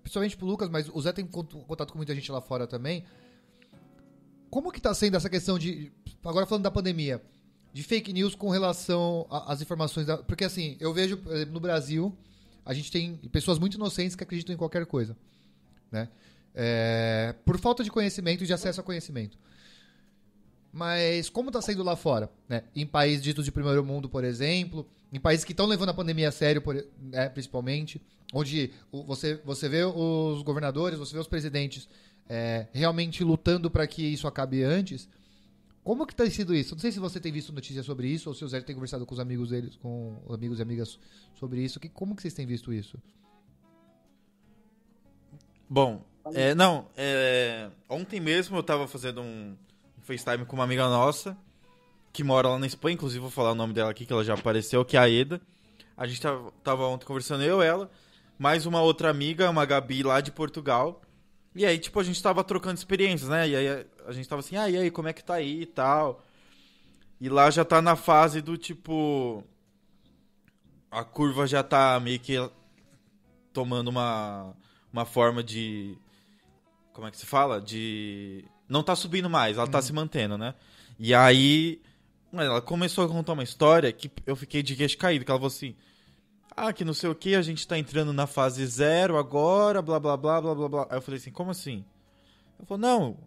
principalmente pro Lucas, mas o Zé tem contato com muita gente lá fora também. Como que tá sendo essa questão de, agora falando da pandemia, de fake news com relação às informações, porque assim, eu vejo, por exemplo, no Brasil, a gente tem pessoas muito inocentes que acreditam em qualquer coisa, né? Por falta de conhecimento e de acesso a conhecimento. Mas como está sendo lá fora, né? Em países ditos de primeiro mundo, por exemplo, em países que estão levando a pandemia a sério, principalmente, onde você vê os governadores, você vê os presidentes realmente lutando para que isso acabe antes. Como que tem sido isso? Não sei se você tem visto notícias sobre isso, ou se o Zé tem conversado com os amigos deles, com amigos e amigas sobre isso. Como que vocês têm visto isso? Bom, ontem mesmo eu tava fazendo um FaceTime com uma amiga nossa, que mora lá na Espanha, inclusive vou falar o nome dela aqui, que ela já apareceu, que é a Eda. A gente tava ontem conversando, ela, mais uma outra amiga, uma Gabi lá de Portugal. E aí, tipo, a gente tava trocando experiências, né? E aí a gente tava assim, e aí, como é que tá aí e tal? E lá já tá na fase do, tipo, a curva já tá meio que tomando uma forma de, como é que se fala? Não tá subindo mais, ela tá se mantendo, né? E aí, ela começou a contar uma história que eu fiquei de queixo caído, que ela falou assim, que não sei o que, a gente tá entrando na fase 0 agora, blá, blá, blá, blá, blá, blá. Aí eu falei assim, como assim? Ela falou,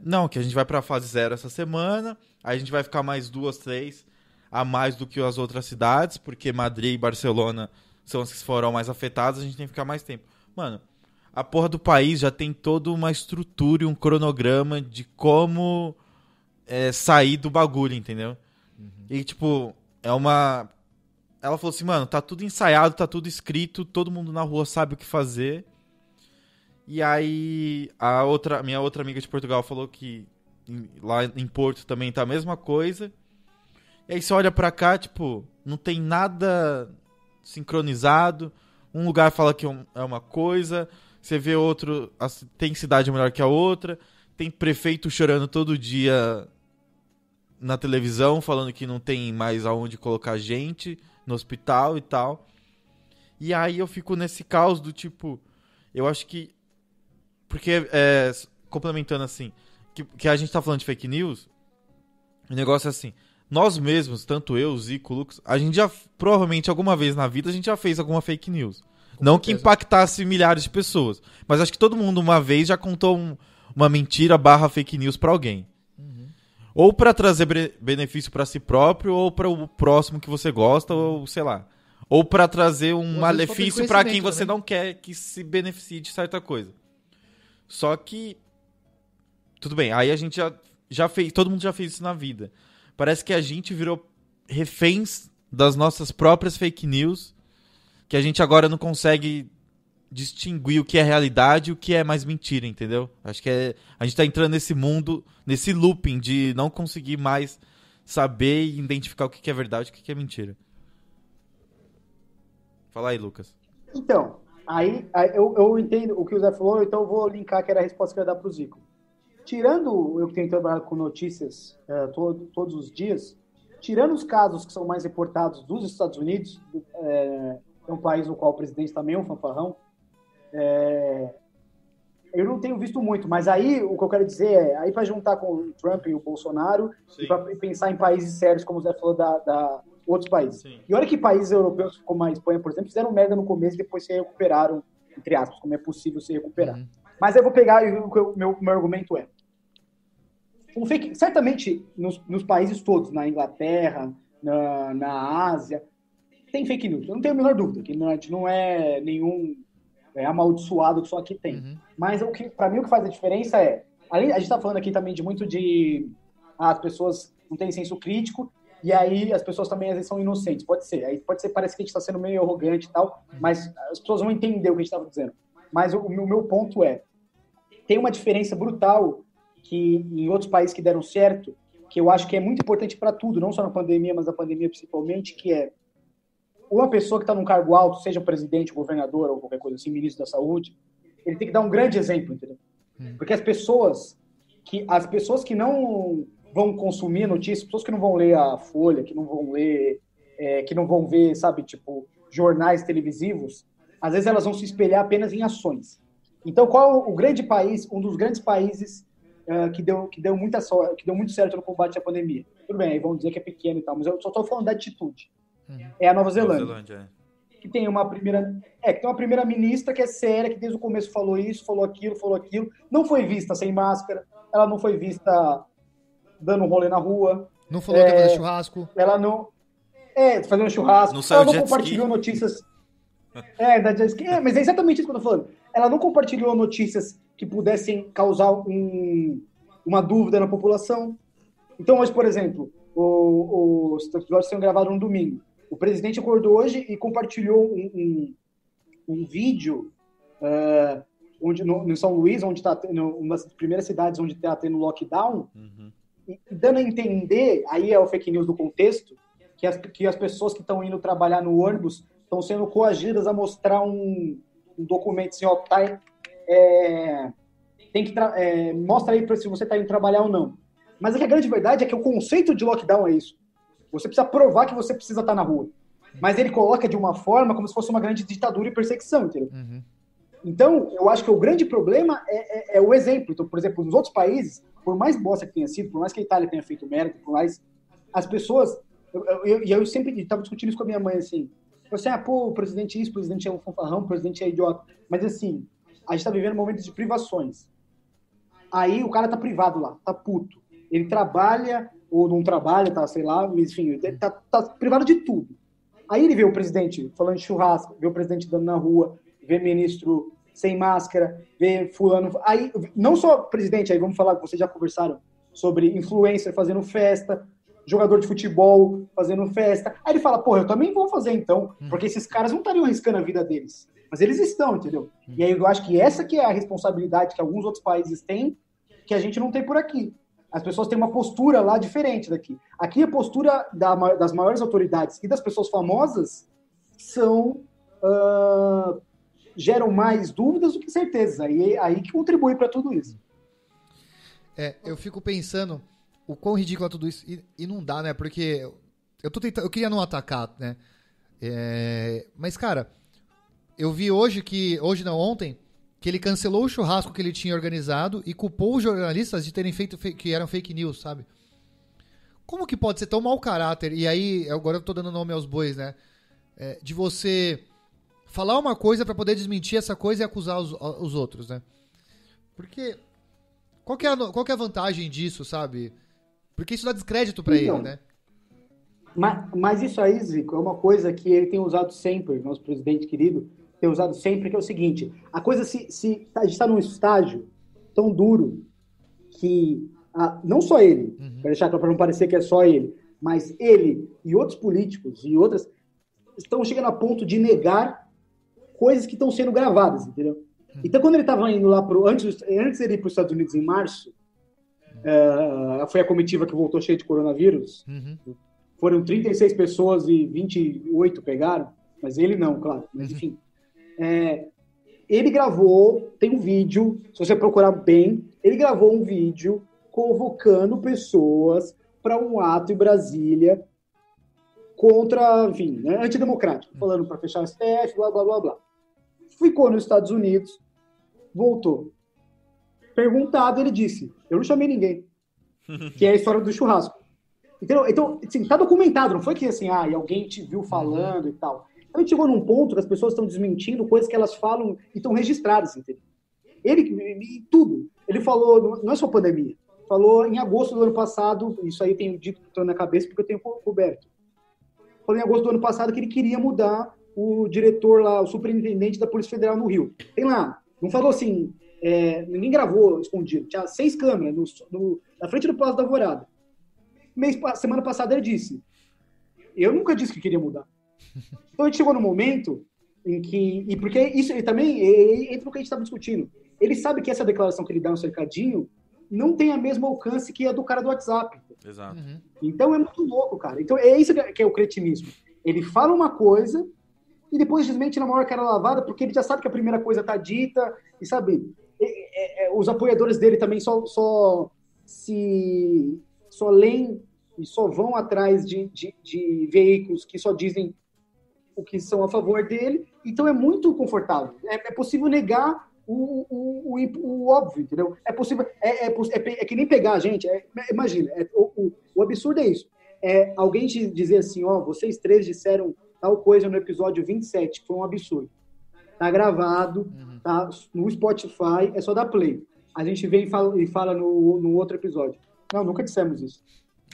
não, que a gente vai pra fase 0 essa semana, aí a gente vai ficar mais 2, 3 a mais do que as outras cidades, porque Madrid e Barcelona são as que foram mais afetadas, a gente tem que ficar mais tempo. Mano, a porra do país já tem toda uma estrutura e um cronograma de como sair do bagulho, entendeu? E, tipo, ela falou assim, mano, tá tudo ensaiado, tá tudo escrito, todo mundo na rua sabe o que fazer. E aí, minha outra amiga de Portugal falou que lá em Porto também tá a mesma coisa. E aí você olha pra cá, tipo, não tem nada sincronizado. Um lugar fala que é uma coisa, você vê outro, tem cidade melhor que a outra, tem prefeito chorando todo dia na televisão, falando que não tem mais aonde colocar gente no hospital e tal. E aí eu fico nesse caos do tipo, eu acho que, porque complementando assim, que a gente tá falando de fake news, o negócio é assim, nós mesmos, tanto eu, Zico, Lucas, a gente já, provavelmente alguma vez na vida, a gente já fez alguma fake news. Não que impactasse milhares de pessoas, mas acho que todo mundo uma vez já contou uma mentira / fake news pra alguém. Ou pra trazer benefício pra si próprio, ou para o próximo que você gosta, ou sei lá. Ou pra trazer um malefício pra quem você não quer que se beneficie de certa coisa. Só que, tudo bem, aí a gente já fez, todo mundo já fez isso na vida. Parece que a gente virou reféns das nossas próprias fake news, que a gente agora não consegue distinguir o que é realidade e o que é mais mentira, entendeu? Acho que a gente tá entrando nesse mundo, nesse looping de não conseguir mais saber e identificar o que é verdade e o que é mentira. Fala aí, Lucas. Então, aí eu entendo o que o Zé falou, então eu vou linkar que era a resposta que eu ia dar pro Zico. Tirando eu que tenho trabalhado com notícias todos os dias, tirando os casos que são mais reportados dos Estados Unidos, é um país no qual o presidente também é um fanfarrão, eu não tenho visto muito, mas aí o que eu quero dizer aí para juntar com o Trump e o Bolsonaro, sim, e para pensar em países sérios, como o Zé falou, da outros países. Sim. E olha que países europeus, como a Espanha, por exemplo, fizeram merda no começo e depois se recuperaram, entre aspas, como é possível se recuperar. Mas eu vou pegar, o meu argumento certamente nos países todos, na Inglaterra, na Ásia, tem fake news. Eu não tenho a menor dúvida, que a gente não é nenhum amaldiçoado que só aqui tem. Mas para mim o que faz a diferença a gente está falando aqui também de muito de as pessoas não têm senso crítico e aí as pessoas também às vezes são inocentes. Pode ser, parece que a gente está sendo meio arrogante e tal, mas as pessoas vão entender o que a gente estava dizendo. Mas o meu ponto tem uma diferença brutal que em outros países que deram certo, que eu acho que é muito importante para tudo, não só na pandemia, mas na pandemia principalmente, que é uma pessoa que está num cargo alto, seja presidente, governador ou qualquer coisa assim, ministro da saúde, ele tem que dar um grande exemplo, entendeu? Porque as pessoas que não vão consumir notícias, pessoas que não vão ler a Folha, que não vão ler, que não vão ver, sabe, tipo, jornais televisivos, às vezes elas vão se espelhar apenas em ações. Então, qual o grande país, um dos grandes países que deu muito certo no combate à pandemia? Tudo bem, aí vão dizer que é pequeno e tal, mas eu só estou falando da atitude. É a Nova Zelândia. Que tem uma primeira ministra que é séria, que desde o começo falou isso, falou aquilo, não foi vista sem máscara, ela não foi vista dando um rolê na rua. Não falou que ia fazer churrasco. Ela não... fazendo churrasco. Ela não compartilhou notícias... da jet ski. Mas é exatamente isso que eu tô falando. Ela não compartilhou notícias que pudessem causar uma dúvida na população. Então, hoje, por exemplo, os episódios são gravados no domingo. O presidente acordou hoje e compartilhou um vídeo em São Luís, onde está uma das primeiras cidades onde está tendo lockdown, e dando a entender, aí é o fake news do contexto, que as pessoas que estão indo trabalhar no ônibus estão sendo coagidas a mostrar um documento assim, ó, mostra aí se você está indo trabalhar ou não. Mas a grande verdade é que o conceito de lockdown é isso. Você precisa provar que você precisa estar na rua. Mas ele coloca de uma forma como se fosse uma grande ditadura e perseguição, entendeu? Então, eu acho que o grande problema é o exemplo. Então, por exemplo, nos outros países, por mais bosta que tenha sido, por mais que a Itália tenha feito merda, por mais... As pessoas... Eu sempre estava discutindo isso com a minha mãe, assim. O presidente é isso, o presidente é um fanfarrão, o presidente é idiota. Mas, assim, a gente está vivendo momentos de privações. Aí o cara tá privado lá, tá puto. Ele trabalha ou não trabalha, tá, sei lá, mas, enfim, ele tá privado de tudo. Aí ele vê o presidente falando de churrasco, vê o presidente dando na rua, vê ministro sem máscara, vê fulano... Aí, não só presidente, aí vamos falar, vocês já conversaram sobre influencer fazendo festa, jogador de futebol fazendo festa. Aí ele fala, eu também vou fazer então, porque esses caras não estariam arriscando a vida deles. Mas eles estão, entendeu? E aí eu acho que essa que é a responsabilidade que alguns outros países têm, que a gente não tem por aqui. As pessoas têm uma postura lá diferente daqui. Aqui a postura das maiores autoridades e das pessoas famosas geram mais dúvidas do que certezas. Aí que contribui para tudo isso. Eu fico pensando o quão ridículo é tudo isso. E não dá, né? Porque eu queria não atacar, né? Mas, cara, eu vi ontem, que ele cancelou o churrasco que ele tinha organizado e culpou os jornalistas de terem feito que eram fake news, sabe? Como que pode ser tão mau caráter? E aí, agora eu tô dando nome aos bois, né? De você falar uma coisa pra poder desmentir essa coisa e acusar os outros, né? Porque qual que é a vantagem disso, sabe? Porque isso dá descrédito pra ele, né? Mas isso aí, Zico, é uma coisa que ele tem usado sempre, nosso presidente querido, tem usado sempre, que é o seguinte, a coisa a gente está num estágio tão duro que não só ele, para deixar para não parecer que é só ele, mas ele e outros políticos e outras estão chegando a ponto de negar coisas que estão sendo gravadas, entendeu? Então, quando ele estava indo lá antes de ele ir para os Estados Unidos em março, foi a comitiva que voltou cheia de coronavírus, foram 36 pessoas e 28 pegaram, mas ele não, claro, mas enfim. Ele gravou, tem um vídeo, se você procurar bem, ele gravou um vídeo convocando pessoas para um ato em Brasília contra, enfim, né, antidemocrático, falando para fechar o STF, blá, blá, blá, blá. Ficou nos Estados Unidos, voltou. Perguntado, ele disse, eu não chamei ninguém, que é a história do churrasco. Entendeu? Então, assim, tá documentado, não foi que assim, e alguém te viu falando e tal. A gente chegou num ponto que as pessoas estão desmentindo coisas que elas falam e estão registradas, entendeu? Ele, tudo. Ele falou, não é só pandemia, falou em agosto do ano passado, isso aí eu tenho dito na cabeça porque eu tenho coberto. Falou em agosto do ano passado que ele queria mudar o diretor lá, o superintendente da Polícia Federal no Rio. Tem lá, não falou assim, ninguém gravou escondido, tinha 6 câmeras na frente do Palácio da Alvorada. Semana passada ele disse, eu nunca disse que queria mudar. Então a gente chegou no momento em que, e porque isso ele também entra no que a gente estava discutindo, ele sabe que essa declaração que ele dá no cercadinho não tem a mesmo alcance que a do cara do WhatsApp. Exato. Então é muito louco, cara. Então é isso que é o cretinismo. Ele fala uma coisa e depois desmente na maior cara lavada, porque ele já sabe que a primeira coisa tá dita, e sabe, os apoiadores dele também só leem e só vão atrás de veículos que só dizem o que são a favor dele, então é muito confortável. É possível negar o óbvio, entendeu? É possível, é que nem pegar a gente, imagina, o absurdo é isso, alguém te dizer assim, vocês três disseram tal coisa no episódio 27, que foi um absurdo. Tá gravado, tá no Spotify, é só dar play. A gente vem e fala no outro episódio. Não, nunca dissemos isso.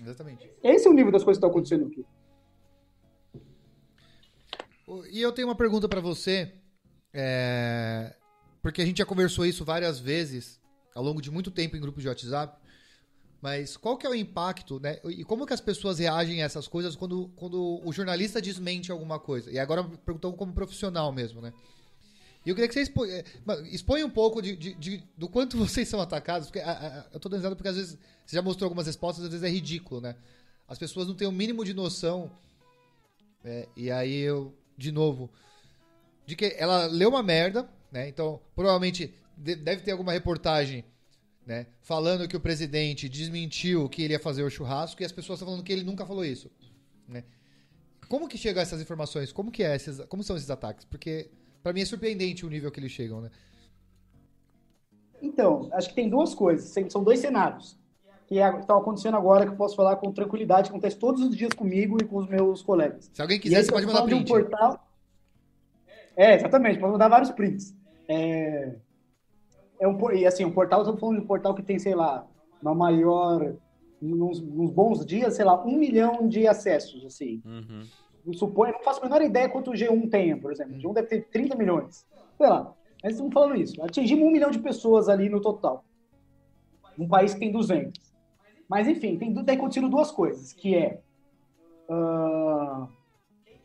Exatamente. Esse é o nível das coisas que estão acontecendo aqui. E eu tenho uma pergunta pra você, porque a gente já conversou isso várias vezes, ao longo de muito tempo em grupos de WhatsApp, mas qual que é o impacto, né? E como que as pessoas reagem a essas coisas quando o jornalista desmente alguma coisa? E agora perguntando como profissional mesmo, né? E eu queria que você exponha um pouco do quanto vocês são atacados, porque eu tô dando risada porque às vezes você já mostrou algumas respostas, às vezes é ridículo, né? As pessoas não têm o mínimo de noção, e aí eu, de novo, de que ela leu uma merda, né? Então, provavelmente deve ter alguma reportagem, né, falando que o presidente desmentiu que ele ia fazer o churrasco e as pessoas estão falando que ele nunca falou isso, né? Como que chegam essas informações? Como são esses ataques? Porque pra mim é surpreendente o nível que eles chegam, né? Então, acho que tem duas coisas, são dois cenários que estão acontecendo agora, que eu posso falar com tranquilidade, que acontece todos os dias comigo e com os meus colegas. Se alguém quiser, você pode mandar print. Exatamente, pode mandar vários prints. E assim, um portal, estamos falando de um portal que tem, sei lá, uma maior, nos bons dias, sei lá, 1 milhão de acessos, assim. Não faço a menor ideia quanto o G1 tem, por exemplo. O G1 deve ter 30 milhões. Sei lá, mas estamos falando isso. Atingimos 1 milhão de pessoas ali no total. Um país que tem 200. Mas, enfim, tem acontecido duas coisas, que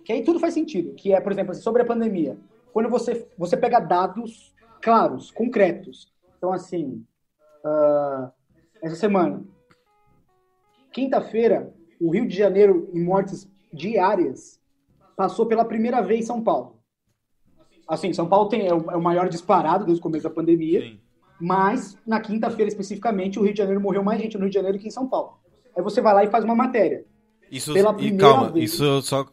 aí tudo faz sentido, que por exemplo, assim, sobre a pandemia. Quando você pega dados claros, concretos. Então, assim, essa semana, quinta-feira, o Rio de Janeiro, em mortes diárias, passou pela primeira vez São Paulo. Assim, São Paulo é o maior disparado desde o começo da pandemia, sim. Mas na quinta-feira, especificamente, o Rio de Janeiro morreu mais gente no Rio de Janeiro que em São Paulo. Aí você vai lá e faz uma matéria. Isso, isso só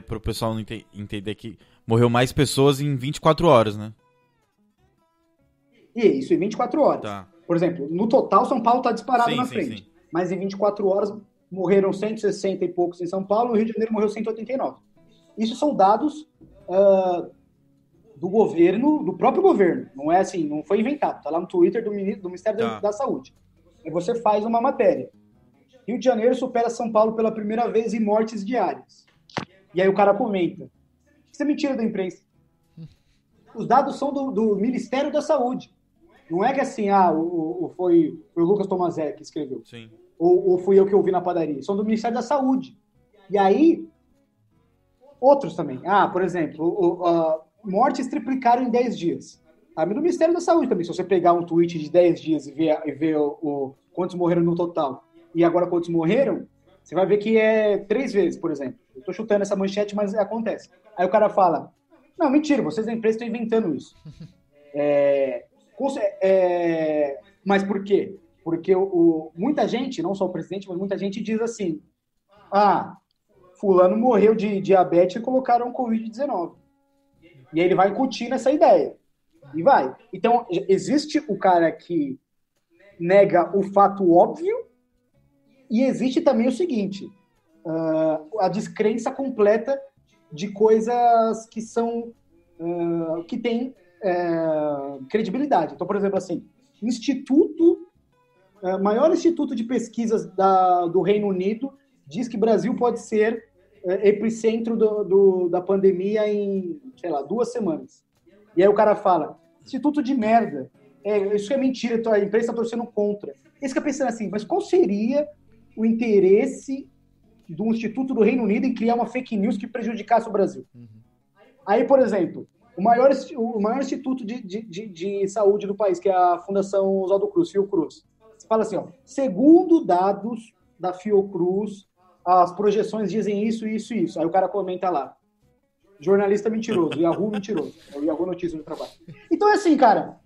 para o pessoal não entender que morreu mais pessoas em 24 horas, né? Isso, em 24 horas. Tá. Por exemplo, no total, São Paulo está disparado na sim, frente. Sim. Mas em 24 horas, morreram 160 e poucos em São Paulo, no Rio de Janeiro morreu 189. Isso são dados do governo, do próprio governo. Não é assim, não foi inventado. Está lá no Twitter do Ministério da Saúde. Aí você faz uma matéria. Rio de Janeiro supera São Paulo pela primeira vez em mortes diárias. E aí o cara comenta. Isso é mentira da imprensa. Os dados são do Ministério da Saúde. Não é que assim, foi o Lucas Tomazek que escreveu. Sim. Ou fui eu que ouvi na padaria. São do Ministério da Saúde. E aí, outros também. Por exemplo, mortes triplicaram em 10 dias. Do Ministério da Saúde também. Se você pegar um tweet de 10 dias e ver quantos morreram no total e agora quantos morreram, você vai ver que é 3 vezes, por exemplo. Eu tô chutando essa manchete, mas acontece. Aí o cara fala, não, mentira, vocês da empresa estão inventando isso. Mas por quê? Porque muita gente, não só o presidente, mas muita gente diz assim, fulano morreu de diabetes e colocaram Covid-19. E aí ele vai incutir nessa ideia. E vai. Então, existe o cara que nega o fato óbvio e existe também o seguinte, a descrença completa de coisas que são que têm credibilidade. Então, por exemplo, assim, maior instituto de pesquisas do Reino Unido diz que Brasil pode ser epicentro da pandemia em, sei lá, 2 semanas. E aí o cara fala, instituto de merda, isso é mentira, a imprensa está torcendo contra. Esse que é pensando assim, mas qual seria o interesse do Instituto do Reino Unido em criar uma fake news que prejudicasse o Brasil? Uhum. Aí, por exemplo, o maior instituto de saúde do país, que é a Fundação Oswaldo Cruz, Fiocruz, Você fala assim, ó, segundo dados da Fiocruz, as projeções dizem isso, isso e isso. Aí o cara comenta lá, jornalista mentiroso, Yahoo mentiroso, é o Yahoo Notícias do Trabalho. Então é assim, cara,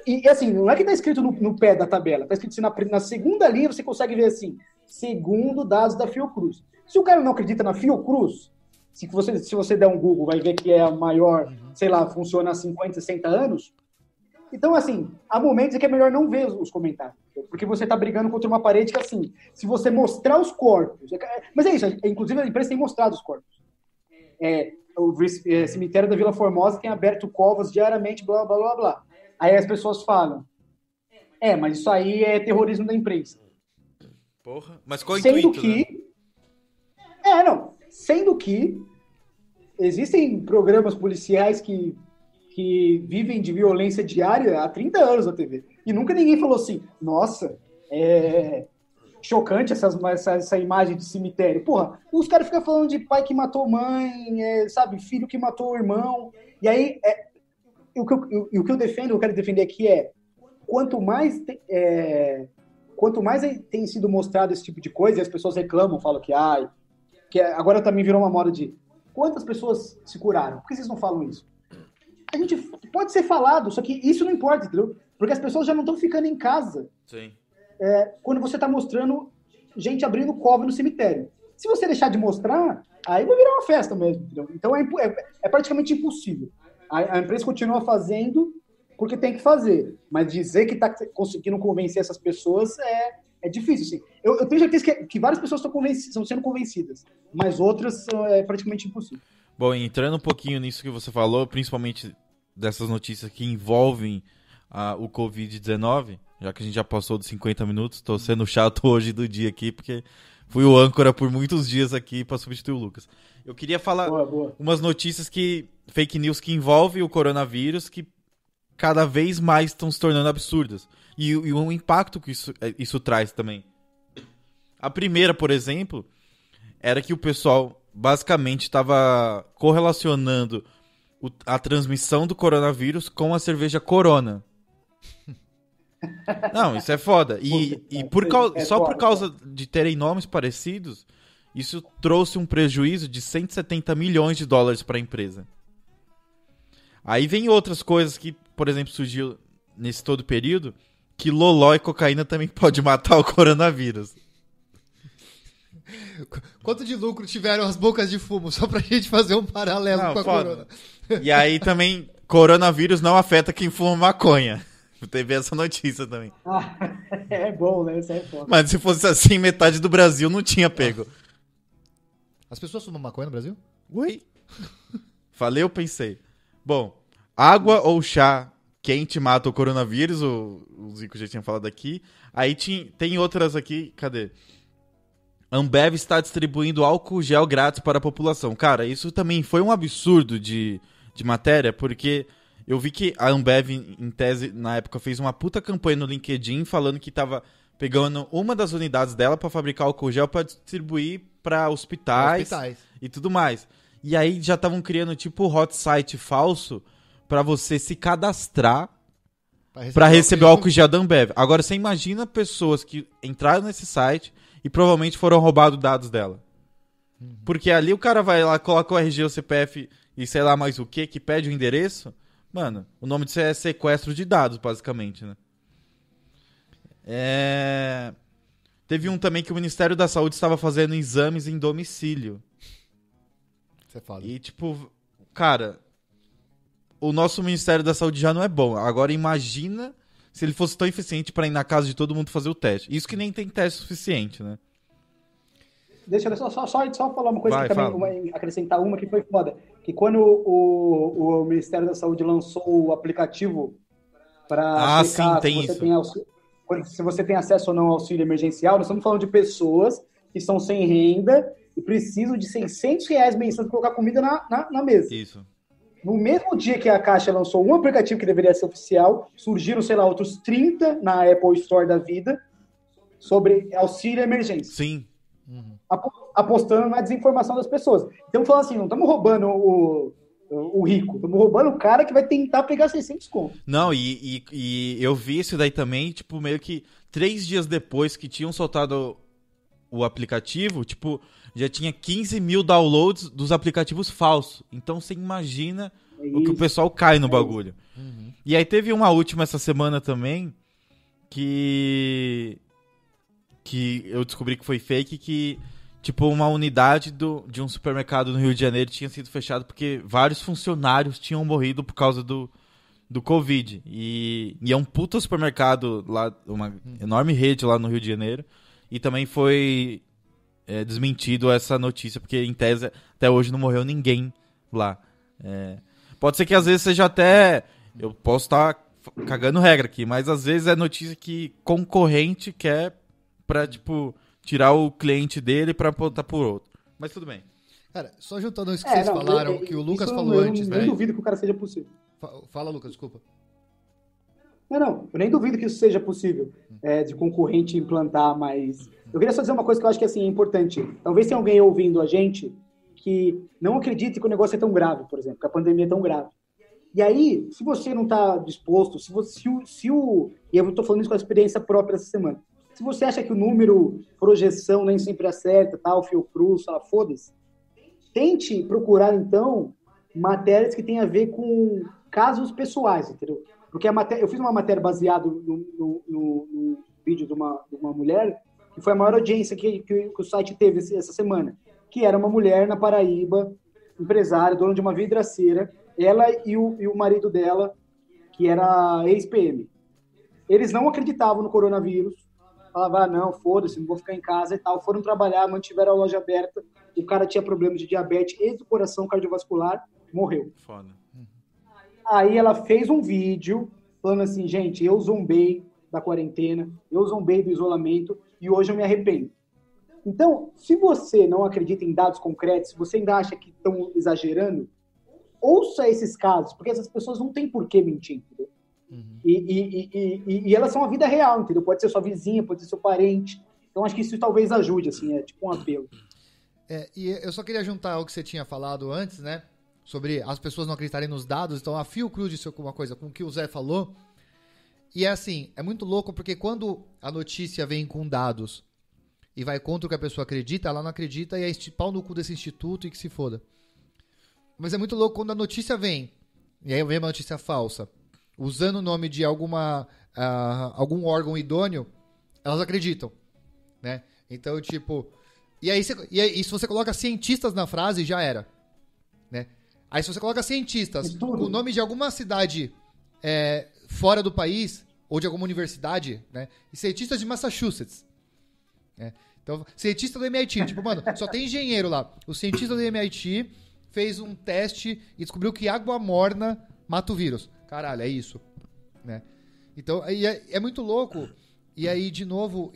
e assim, não é que tá escrito no pé da tabela, tá escrito assim, na segunda linha você consegue ver assim, segundo dados da Fiocruz. Se o cara não acredita na Fiocruz, se você der um Google, vai ver que é a maior, sei lá, funciona há 50, 60 anos. Então, assim, há momentos em que é melhor não ver os comentários. Porque você tá brigando contra uma parede que, assim, se você mostrar os corpos... Mas é isso, inclusive a imprensa tem mostrado os corpos. O cemitério da Vila Formosa tem aberto covas diariamente, blá, blá, blá, blá. Aí as pessoas falam, mas isso aí é terrorismo da imprensa. Porra, mas qual o intuito, né? Sendo que existem programas policiais que vivem de violência diária há 30 anos na TV. E nunca ninguém falou assim, nossa, é chocante essa imagem de cemitério. Porra, os caras ficam falando de pai que matou mãe, filho que matou o irmão. E aí, o que eu defendo, eu quero defender aqui quanto mais tem sido mostrado esse tipo de coisa, e as pessoas reclamam, falam que agora também virou uma moda de quantas pessoas se curaram? Por que vocês não falam isso? A gente pode ser falado, só que isso não importa, entendeu? Porque as pessoas já não estão ficando em casa. Sim. Quando você está mostrando gente abrindo cova no cemitério. Se você deixar de mostrar, aí vai virar uma festa mesmo, entendeu? Então é praticamente impossível. A empresa continua fazendo porque tem que fazer, mas dizer que está conseguindo convencer essas pessoas é difícil, assim. Eu tenho certeza que várias pessoas estão sendo convencidas, mas outras é praticamente impossível. Bom, entrando um pouquinho nisso que você falou, principalmente dessas notícias que envolvem o Covid-19, já que a gente já passou dos 50 minutos, estou sendo chato hoje do dia aqui, porque fui o âncora por muitos dias aqui para substituir o Lucas. Eu queria falar umas notícias fake news que envolvem o coronavírus, que cada vez mais estão se tornando absurdas. E o impacto que isso traz também. A primeira, por exemplo, era que o pessoal basicamente estava correlacionando a transmissão do coronavírus com a cerveja Corona. Não, isso é foda. Só por causa de terem nomes parecidos, isso trouxe um prejuízo de 170 milhões de dólares para a empresa. Aí vem outras coisas que, por exemplo, surgiu nesse todo período, que loló e cocaína também pode matar o coronavírus. Quanto de lucro tiveram as bocas de fumo? Só pra gente fazer um paralelo com a corona. E aí também, coronavírus não afeta quem fuma maconha. Teve essa notícia também. É bom, né? Isso é foda. Mas se fosse assim, metade do Brasil não tinha pego. As pessoas fumam maconha no Brasil? Ui. Falei, eu pensei. Bom, água ou chá quente mata o coronavírus, o Zico já tinha falado aqui. Aí tem outras aqui, cadê? Ambev está distribuindo álcool gel grátis para a população. Cara, isso também foi um absurdo de matéria, porque eu vi que a Ambev, em tese, na época, fez uma puta campanha no LinkedIn falando que estava pegando uma das unidades dela para fabricar álcool gel para distribuir para hospitais e tudo mais. E aí já estavam criando tipo hot site falso para você se cadastrar para receber o álcool gel da Ambev. Agora, você imagina pessoas que entraram nesse site e provavelmente foram roubados dados dela. Porque ali o cara vai lá, coloca o RG, o CPF e sei lá mais o que pede o endereço. Mano, o nome disso é sequestro de dados, basicamente, né? Teve um também que o Ministério da Saúde estava fazendo exames em domicílio. Você fala. E tipo, cara, o nosso Ministério da Saúde já não é bom. Agora imagina se ele fosse tão eficiente para ir na casa de todo mundo fazer o teste. Isso que nem tem teste suficiente, né? Deixa eu só falar uma coisa Vai, que também acrescentar uma que foi foda. Que quando o Ministério da Saúde lançou o aplicativo para checar se você tem acesso ou não ao auxílio emergencial, nós estamos falando de pessoas que estão sem renda e precisam de R$600 mensais para colocar comida na mesa. Isso. No mesmo dia que a Caixa lançou um aplicativo que deveria ser oficial, surgiram, sei lá, outros 30 na Apple Store da vida sobre auxílio emergência. Sim. Apostando na desinformação das pessoas. Então, falando assim, não estamos roubando o rico. Estamos roubando o cara que vai tentar pegar 600 conto. Não, e eu vi isso daí também, tipo, meio que 3 dias depois que tinham soltado o aplicativo, tipo, já tinha 15 mil downloads dos aplicativos falsos. Então você imagina o que o pessoal cai no bagulho. Uhum. E aí teve uma última essa semana também, que eu descobri que foi fake, que tipo uma unidade de um supermercado no Rio de Janeiro tinha sido fechado porque vários funcionários tinham morrido por causa do Covid. E é um puta supermercado lá, uma enorme rede lá no Rio de Janeiro. E também foi desmentido essa notícia, porque em tese até hoje não morreu ninguém lá. Pode ser que às vezes seja até... Eu posso estar cagando regra aqui, mas às vezes é notícia que concorrente quer pra, tipo, tirar o cliente dele pra botar por outro. Mas tudo bem. Cara, só juntando isso que vocês falaram, que o Lucas falou antes, eu né? nem duvido que o cara seja possível. Fala, Lucas, desculpa. Não, eu nem duvido que isso seja possível, de concorrente implantar, mas eu queria só dizer uma coisa que eu acho que assim, é importante. Talvez tenha alguém ouvindo a gente que não acredite que o negócio é tão grave, por exemplo, que a pandemia é tão grave. E aí, se você não está disposto, e eu estou falando isso com a experiência própria essa semana, se você acha que o número, projeção nem sempre acerta, tal, Fiocruz, foda-se, tente procurar, então, matérias que tenham a ver com casos pessoais, entendeu? Porque eu fiz uma matéria baseada no vídeo de uma mulher, que foi a maior audiência que o site teve essa semana, que era uma mulher na Paraíba, empresária, dona de uma vidraceira, ela e o marido dela, que era ex-PM. Eles não acreditavam no coronavírus, falavam, não, foda-se, não vou ficar em casa e tal. Foram trabalhar, mantiveram a loja aberta, o cara tinha problemas de diabetes e do coração cardiovascular, morreu. Foda. Aí ela fez um vídeo falando assim, gente, eu zombei da quarentena, eu zombei do isolamento e hoje eu me arrependo. Então, se você não acredita em dados concretos, se você ainda acha que estão exagerando, ouça esses casos, porque essas pessoas não têm por que mentir, entendeu? Uhum. E elas são a vida real, entendeu? Pode ser sua vizinha, pode ser seu parente. Então, acho que isso talvez ajude, assim, é tipo um apelo. E eu só queria juntar o que você tinha falado antes, né? Sobre as pessoas não acreditarem nos dados. Então, a Fiocruz disse alguma coisa com o que o Zé falou. E é assim, é muito louco, porque quando a notícia vem com dados e vai contra o que a pessoa acredita, ela não acredita e é pau no cu desse instituto e que se foda. Mas é muito louco quando a notícia vem, e aí vem uma notícia falsa, usando o nome de algum órgão idôneo, elas acreditam, né? Então, tipo... E aí se você coloca cientistas na frase, já era, né? Aí se você coloca cientistas com o nome de alguma cidade fora do país, ou de alguma universidade, né? E cientistas de Massachusetts, né? Então, cientista do MIT, tipo, mano, só tem engenheiro lá. O cientista do MIT fez um teste e descobriu que água morna mata o vírus. Caralho, é isso, né? Então, é muito louco. E aí, de novo,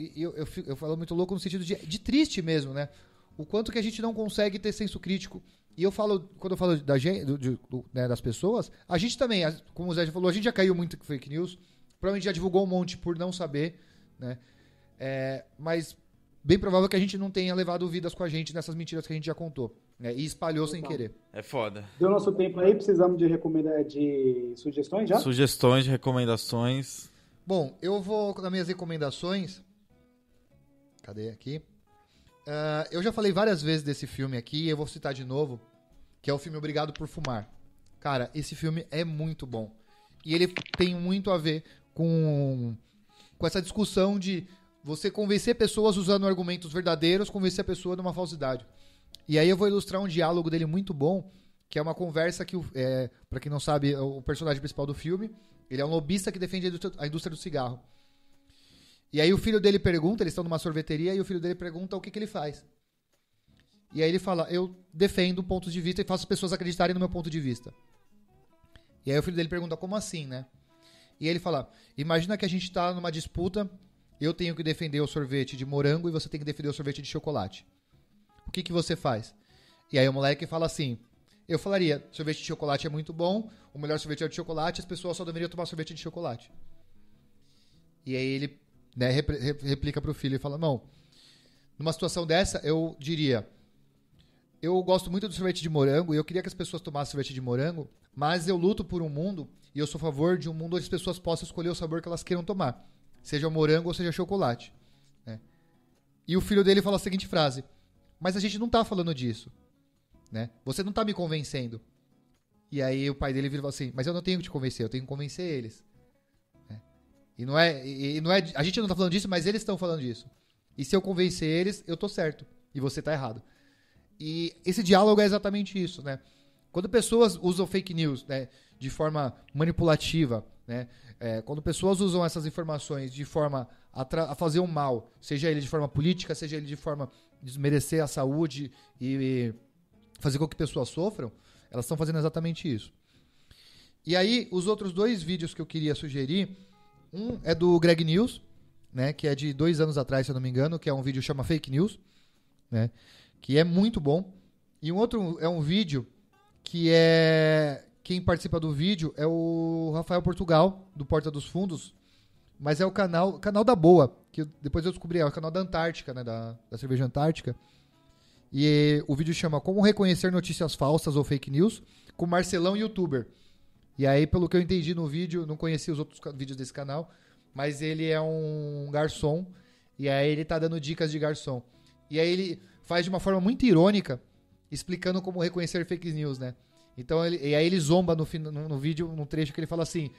eu falo muito louco no sentido de triste mesmo, né? O quanto que a gente não consegue ter senso crítico. E quando eu falo né, das pessoas, a gente também, como o Zé já falou, a gente já caiu muito com fake news. Provavelmente já divulgou um monte por não saber, né? Mas bem provável que a gente não tenha levado vidas com a gente nessas mentiras que a gente já contou, né? E espalhou sem querer. É foda. Deu nosso tempo aí, precisamos de sugestões já? Sugestões, recomendações. Bom, eu vou nas minhas recomendações. Cadê aqui? Eu já falei várias vezes desse filme aqui, eu vou citar de novo, que é o filme Obrigado por Fumar. Cara, esse filme é muito bom. E ele tem muito a ver com essa discussão de você convencer pessoas usando argumentos verdadeiros, convencer a pessoa de uma falsidade. E aí eu vou ilustrar um diálogo dele muito bom, que é uma conversa que, pra quem não sabe, o personagem principal do filme, ele é um lobista que defende a indústria do cigarro. E aí o filho dele pergunta, eles estão numa sorveteria, e o filho dele pergunta o que ele faz. E aí ele fala, eu defendo pontos de vista e faço as pessoas acreditarem no meu ponto de vista. E aí o filho dele pergunta, como assim, né? E aí ele fala, imagina que a gente tá numa disputa, eu tenho que defender o sorvete de morango e você tem que defender o sorvete de chocolate. O que você faz? E aí o moleque fala assim, eu falaria, sorvete de chocolate é muito bom, o melhor sorvete é o de chocolate, as pessoas só deveriam tomar sorvete de chocolate. E aí ele, né, replica pro filho e fala, não, numa situação dessa eu diria, eu gosto muito do sorvete de morango e eu queria que as pessoas tomassem sorvete de morango, mas eu luto por um mundo e eu sou a favor de um mundo onde as pessoas possam escolher o sabor que elas queiram tomar, seja morango ou seja chocolate, né? E o filho dele fala a seguinte frase: mas a gente não tá falando disso, né? Você não tá me convencendo. E aí o pai dele vira e fala assim: mas eu não tenho que te convencer, eu tenho que convencer eles. E não é, a gente não tá falando disso, mas eles estão falando disso. E se eu convencer eles, eu tô certo e você tá errado. E esse diálogo é exatamente isso, né? Quando pessoas usam fake news, né, de forma manipulativa, né, quando pessoas usam essas informações de forma a fazer um mal, seja ele de forma política, seja ele de forma de desmerecer a saúde e fazer com que pessoas sofram, elas estão fazendo exatamente isso. E aí, os outros 2 vídeos que eu queria sugerir, um é do Greg News, né, que é de 2 anos atrás, se eu não me engano, que é um vídeo que chama Fake News, né, que é muito bom. E um outro é um vídeo que é... Quem participa do vídeo é o Rafael Portugal, do Porta dos Fundos, mas é o canal da Boa, que depois eu descobri, é o canal da Antártica, né, da cerveja Antártica. E o vídeo chama Como Reconhecer Notícias Falsas ou Fake News, com Marcelão, youtuber. E aí, pelo que eu entendi no vídeo, não conheci os outros vídeos desse canal, mas ele é um garçom, e aí ele tá dando dicas de garçom. E aí ele faz de uma forma muito irônica, explicando como reconhecer fake news, né? Então, e aí ele zomba no vídeo, num trecho que ele fala assim,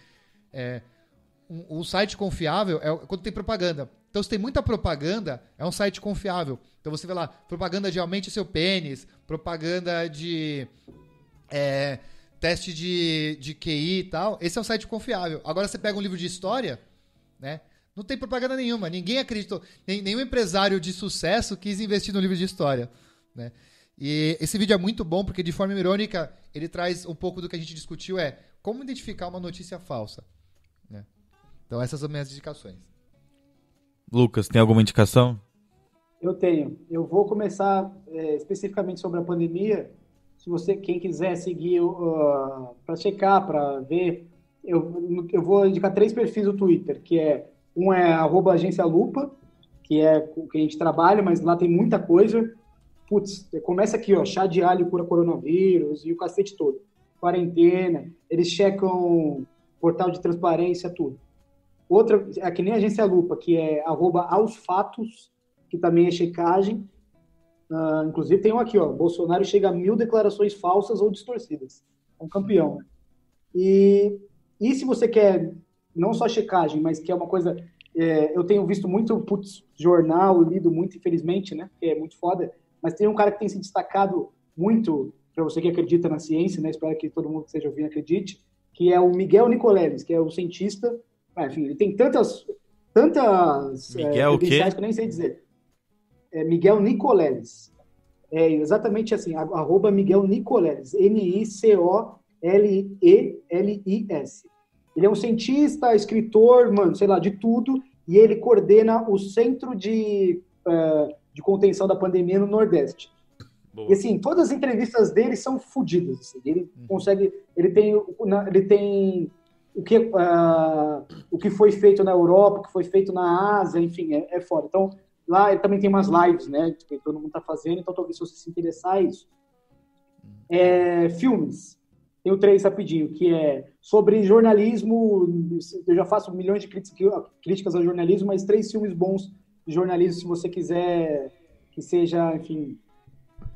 um site confiável é quando tem propaganda. Então, se tem muita propaganda, é um site confiável. Então, você vê lá, propaganda de aumente seu pênis, propaganda de teste de QI e tal. Esse é um site confiável. Agora, você pega um livro de história, né? Não tem propaganda nenhuma. Ninguém acreditou. Nenhum empresário de sucesso quis investir no livro de história, né? E esse vídeo é muito bom porque, de forma irônica, ele traz um pouco do que a gente discutiu, como identificar uma notícia falsa, né? Então, essas são minhas indicações. Lucas, tem alguma indicação? Eu tenho. Eu vou começar especificamente sobre a pandemia. Se quem quiser seguir para checar, para ver, eu vou indicar 3 perfis do Twitter, que um é @agencialupa, que é o que a gente trabalha, mas lá tem muita coisa. Putz, começa aqui, ó, chá de alho cura coronavírus e o cacete todo. Quarentena, eles checam portal de transparência, tudo. Outra, é que nem a Agência Lupa, que é @aosfatos, que também é checagem. Inclusive tem um aqui, ó, Bolsonaro chega a 1000 declarações falsas ou distorcidas. É um campeão, né? E se você quer não só checagem, mas quer uma coisa... eu tenho visto muito jornal, lido muito, infelizmente, né? Que é muito foda. Mas tem um cara que tem se destacado muito, para você que acredita na ciência, né? Espero que todo mundo que esteja ouvindo acredite, que é o Miguel Nicoleles, que é o cientista. Enfim, ele tem tantas Miguel o quê? que eu nem sei dizer. Miguel Nicoleles. É exatamente assim, @Miguel Nicoleles, Nicoleles. Ele é um cientista, escritor, mano, sei lá, de tudo, e ele coordena o Centro de Contenção da Pandemia no Nordeste. Boa. E assim, todas as entrevistas dele são fodidas. Assim. Ele consegue, ele tem o que foi feito na Europa, o que foi feito na Ásia, enfim, é foda. Então, lá ele também tem umas lives, né, que todo mundo tá fazendo, então talvez se você se interessar, é isso. Filmes. Tenho 3 rapidinho, que é sobre jornalismo. Eu já faço milhões de críticas ao jornalismo, mas 3 filmes bons de jornalismo, se você quiser que seja, enfim,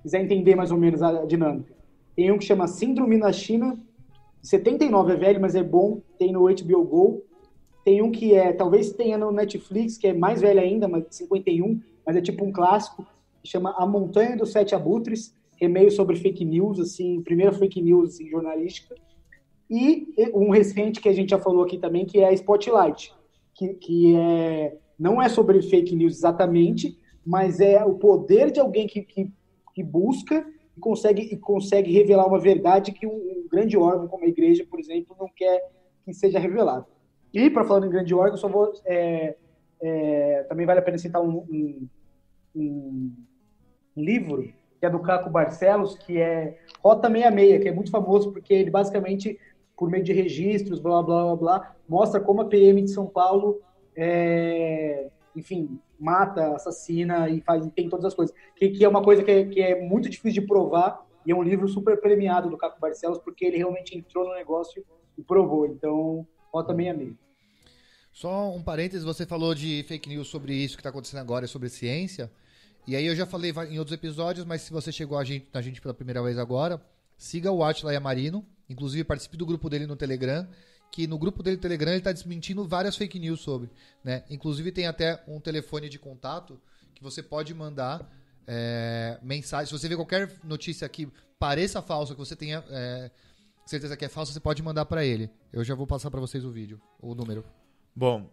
quiser entender mais ou menos a dinâmica. Tem um que chama Síndrome na China, 79, é velho, mas é bom, tem no HBO Go. Tem um que talvez tenha no Netflix, que é mais velho ainda, mas 51, mas é tipo um clássico, que chama A Montanha dos 7 Abutres, que é meio sobre fake news, assim, primeira fake news assim, jornalística. E um recente que a gente já falou aqui também, que é a Spotlight, que não é sobre fake news exatamente, mas é o poder de alguém que busca e consegue revelar uma verdade que um grande órgão como a igreja, por exemplo, não quer que seja revelado. E, para falar em grande órgão, só vou... também vale a pena citar um livro, que é do Caco Barcelos, que é Rota 66, que é muito famoso, porque ele basicamente, por meio de registros, blá, blá, blá, blá, mostra como a PM de São Paulo enfim, mata, assassina e tem todas as coisas. Que é uma coisa que é muito difícil de provar, e é um livro super premiado do Caco Barcelos, porque ele realmente entrou no negócio e provou. Então, nota meia meia. Só um parênteses, você falou de fake news sobre isso que está acontecendo agora, sobre ciência. E aí eu já falei em outros episódios, mas se você chegou na gente pela primeira vez agora, siga o Átila Yamarino, inclusive participe do grupo dele no Telegram, que no grupo dele no Telegram ele está desmentindo várias fake news sobre, né? Inclusive tem até um telefone de contato que você pode mandar mensagem. Se você vê qualquer notícia que pareça falsa, que você tenha certeza que é falsa, você pode mandar para ele. Eu já vou passar para vocês o vídeo, o número. Bom,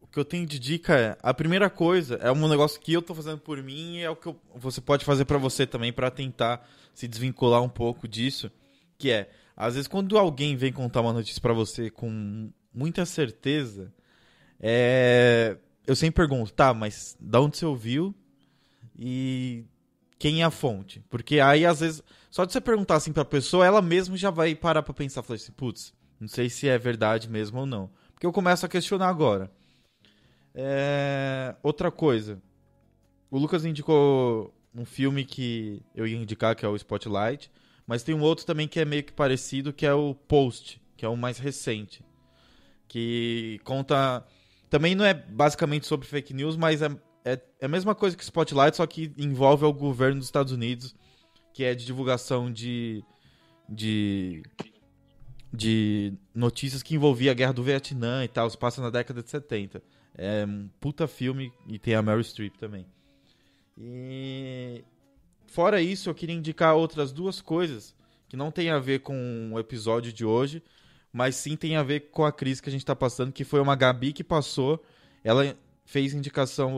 o que eu tenho de dica a primeira coisa é um negócio que eu tô fazendo por mim e é o que você pode fazer para você também, para tentar se desvincular um pouco disso, que às vezes quando alguém vem contar uma notícia para você com muita certeza, eu sempre pergunto, tá, mas da onde você ouviu e quem é a fonte? Porque aí às vezes, só de você perguntar assim pra pessoa, ela mesma já vai parar pra pensar, falar assim, putz, não sei se é verdade mesmo ou não. Porque eu começo a questionar agora. Outra coisa. O Lucas indicou um filme que eu ia indicar, que é o Spotlight. Mas tem um outro também que é meio que parecido, que é o Post, que é o mais recente. Que conta... Também não é basicamente sobre fake news, mas é a mesma coisa que o Spotlight, só que envolve o governo dos Estados Unidos, que é de divulgação de notícias que envolvia a guerra do Vietnã e tal, se passa na década de 70. É um puta filme e tem a Meryl Streep também. E fora isso, eu queria indicar outras duas coisas que não tem a ver com o episódio de hoje, mas sim tem a ver com a crise que a gente tá passando, que foi uma Gabi que passou, ela fez indicação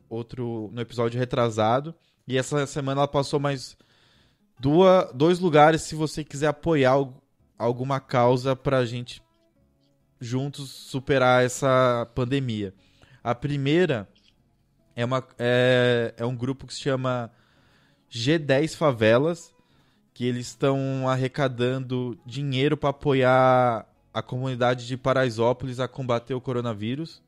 outro no episódio retrasado, e essa semana ela passou mais dois lugares se você quiser apoiar alguma causa pra gente juntos superar essa pandemia. A primeira é um grupo que se chama G10 Favelas, que eles estão arrecadando dinheiro para apoiar a comunidade de Paraisópolis a combater o coronavírus.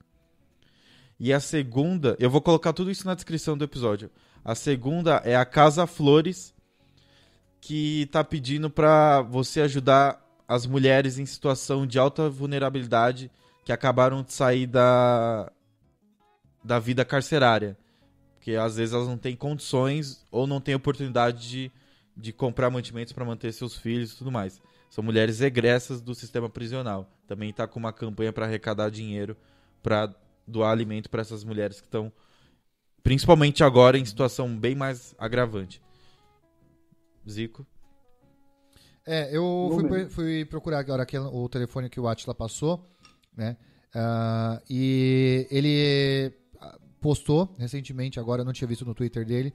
E a segunda, eu vou colocar tudo isso na descrição do episódio. A segunda é a Casa Flores, que está pedindo para você ajudar as mulheres em situação de alta vulnerabilidade que acabaram de sair da vida carcerária. Porque às vezes elas não têm condições ou não têm oportunidade de comprar mantimentos para manter seus filhos e tudo mais. São mulheres egressas do sistema prisional. Também está com uma campanha para arrecadar dinheiro para doar alimento para essas mulheres que estão, principalmente agora, em situação bem mais agravante. Zico? Eu fui procurar agora aqui o telefone que o Átila passou, né? E ele postou recentemente, agora eu não tinha visto no Twitter dele.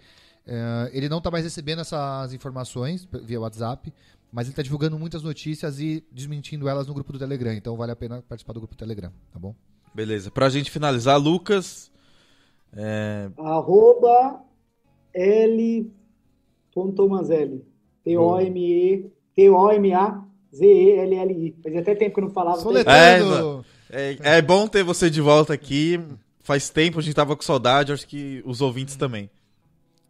Ele não está mais recebendo essas informações via WhatsApp, mas ele está divulgando muitas notícias e desmentindo elas no grupo do Telegram. Então vale a pena participar do grupo do Telegram, tá bom? Beleza. Pra gente finalizar, Lucas... @L.Tomazelli. Tomazzelli. Fazia até tempo que eu não falava. É bom ter você de volta aqui. Faz tempo, a gente tava com saudade, acho que os ouvintes também.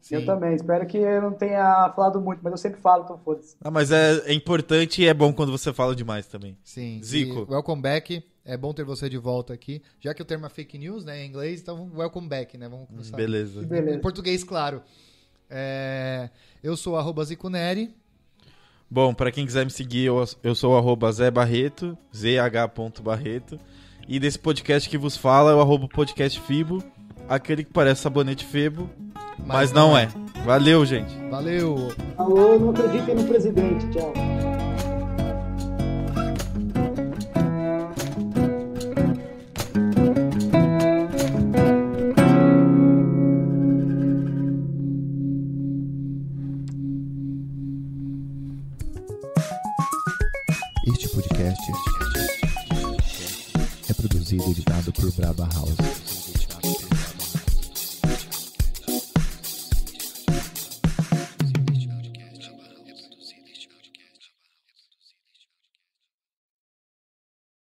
Sim. Eu também, espero que eu não tenha falado muito, mas eu sempre falo, então foda-se. Mas é importante e é bom quando você fala demais também. Sim. Zico. Welcome back. É bom ter você de volta aqui. Já que o termo é fake news, né, em inglês, então welcome back, né? Vamos começar. Beleza. Em português, claro. Eu sou @ZicoNeri. Bom, pra quem quiser me seguir, eu sou @ZBarreto, zh.barreto. E desse podcast que vos fala é o @podcastfibo, aquele que parece sabonete Febo, mas não é. Valeu, gente. Valeu. Alô, não acreditem no presidente. Tchau. Este podcast é produzido e editado por Braba House.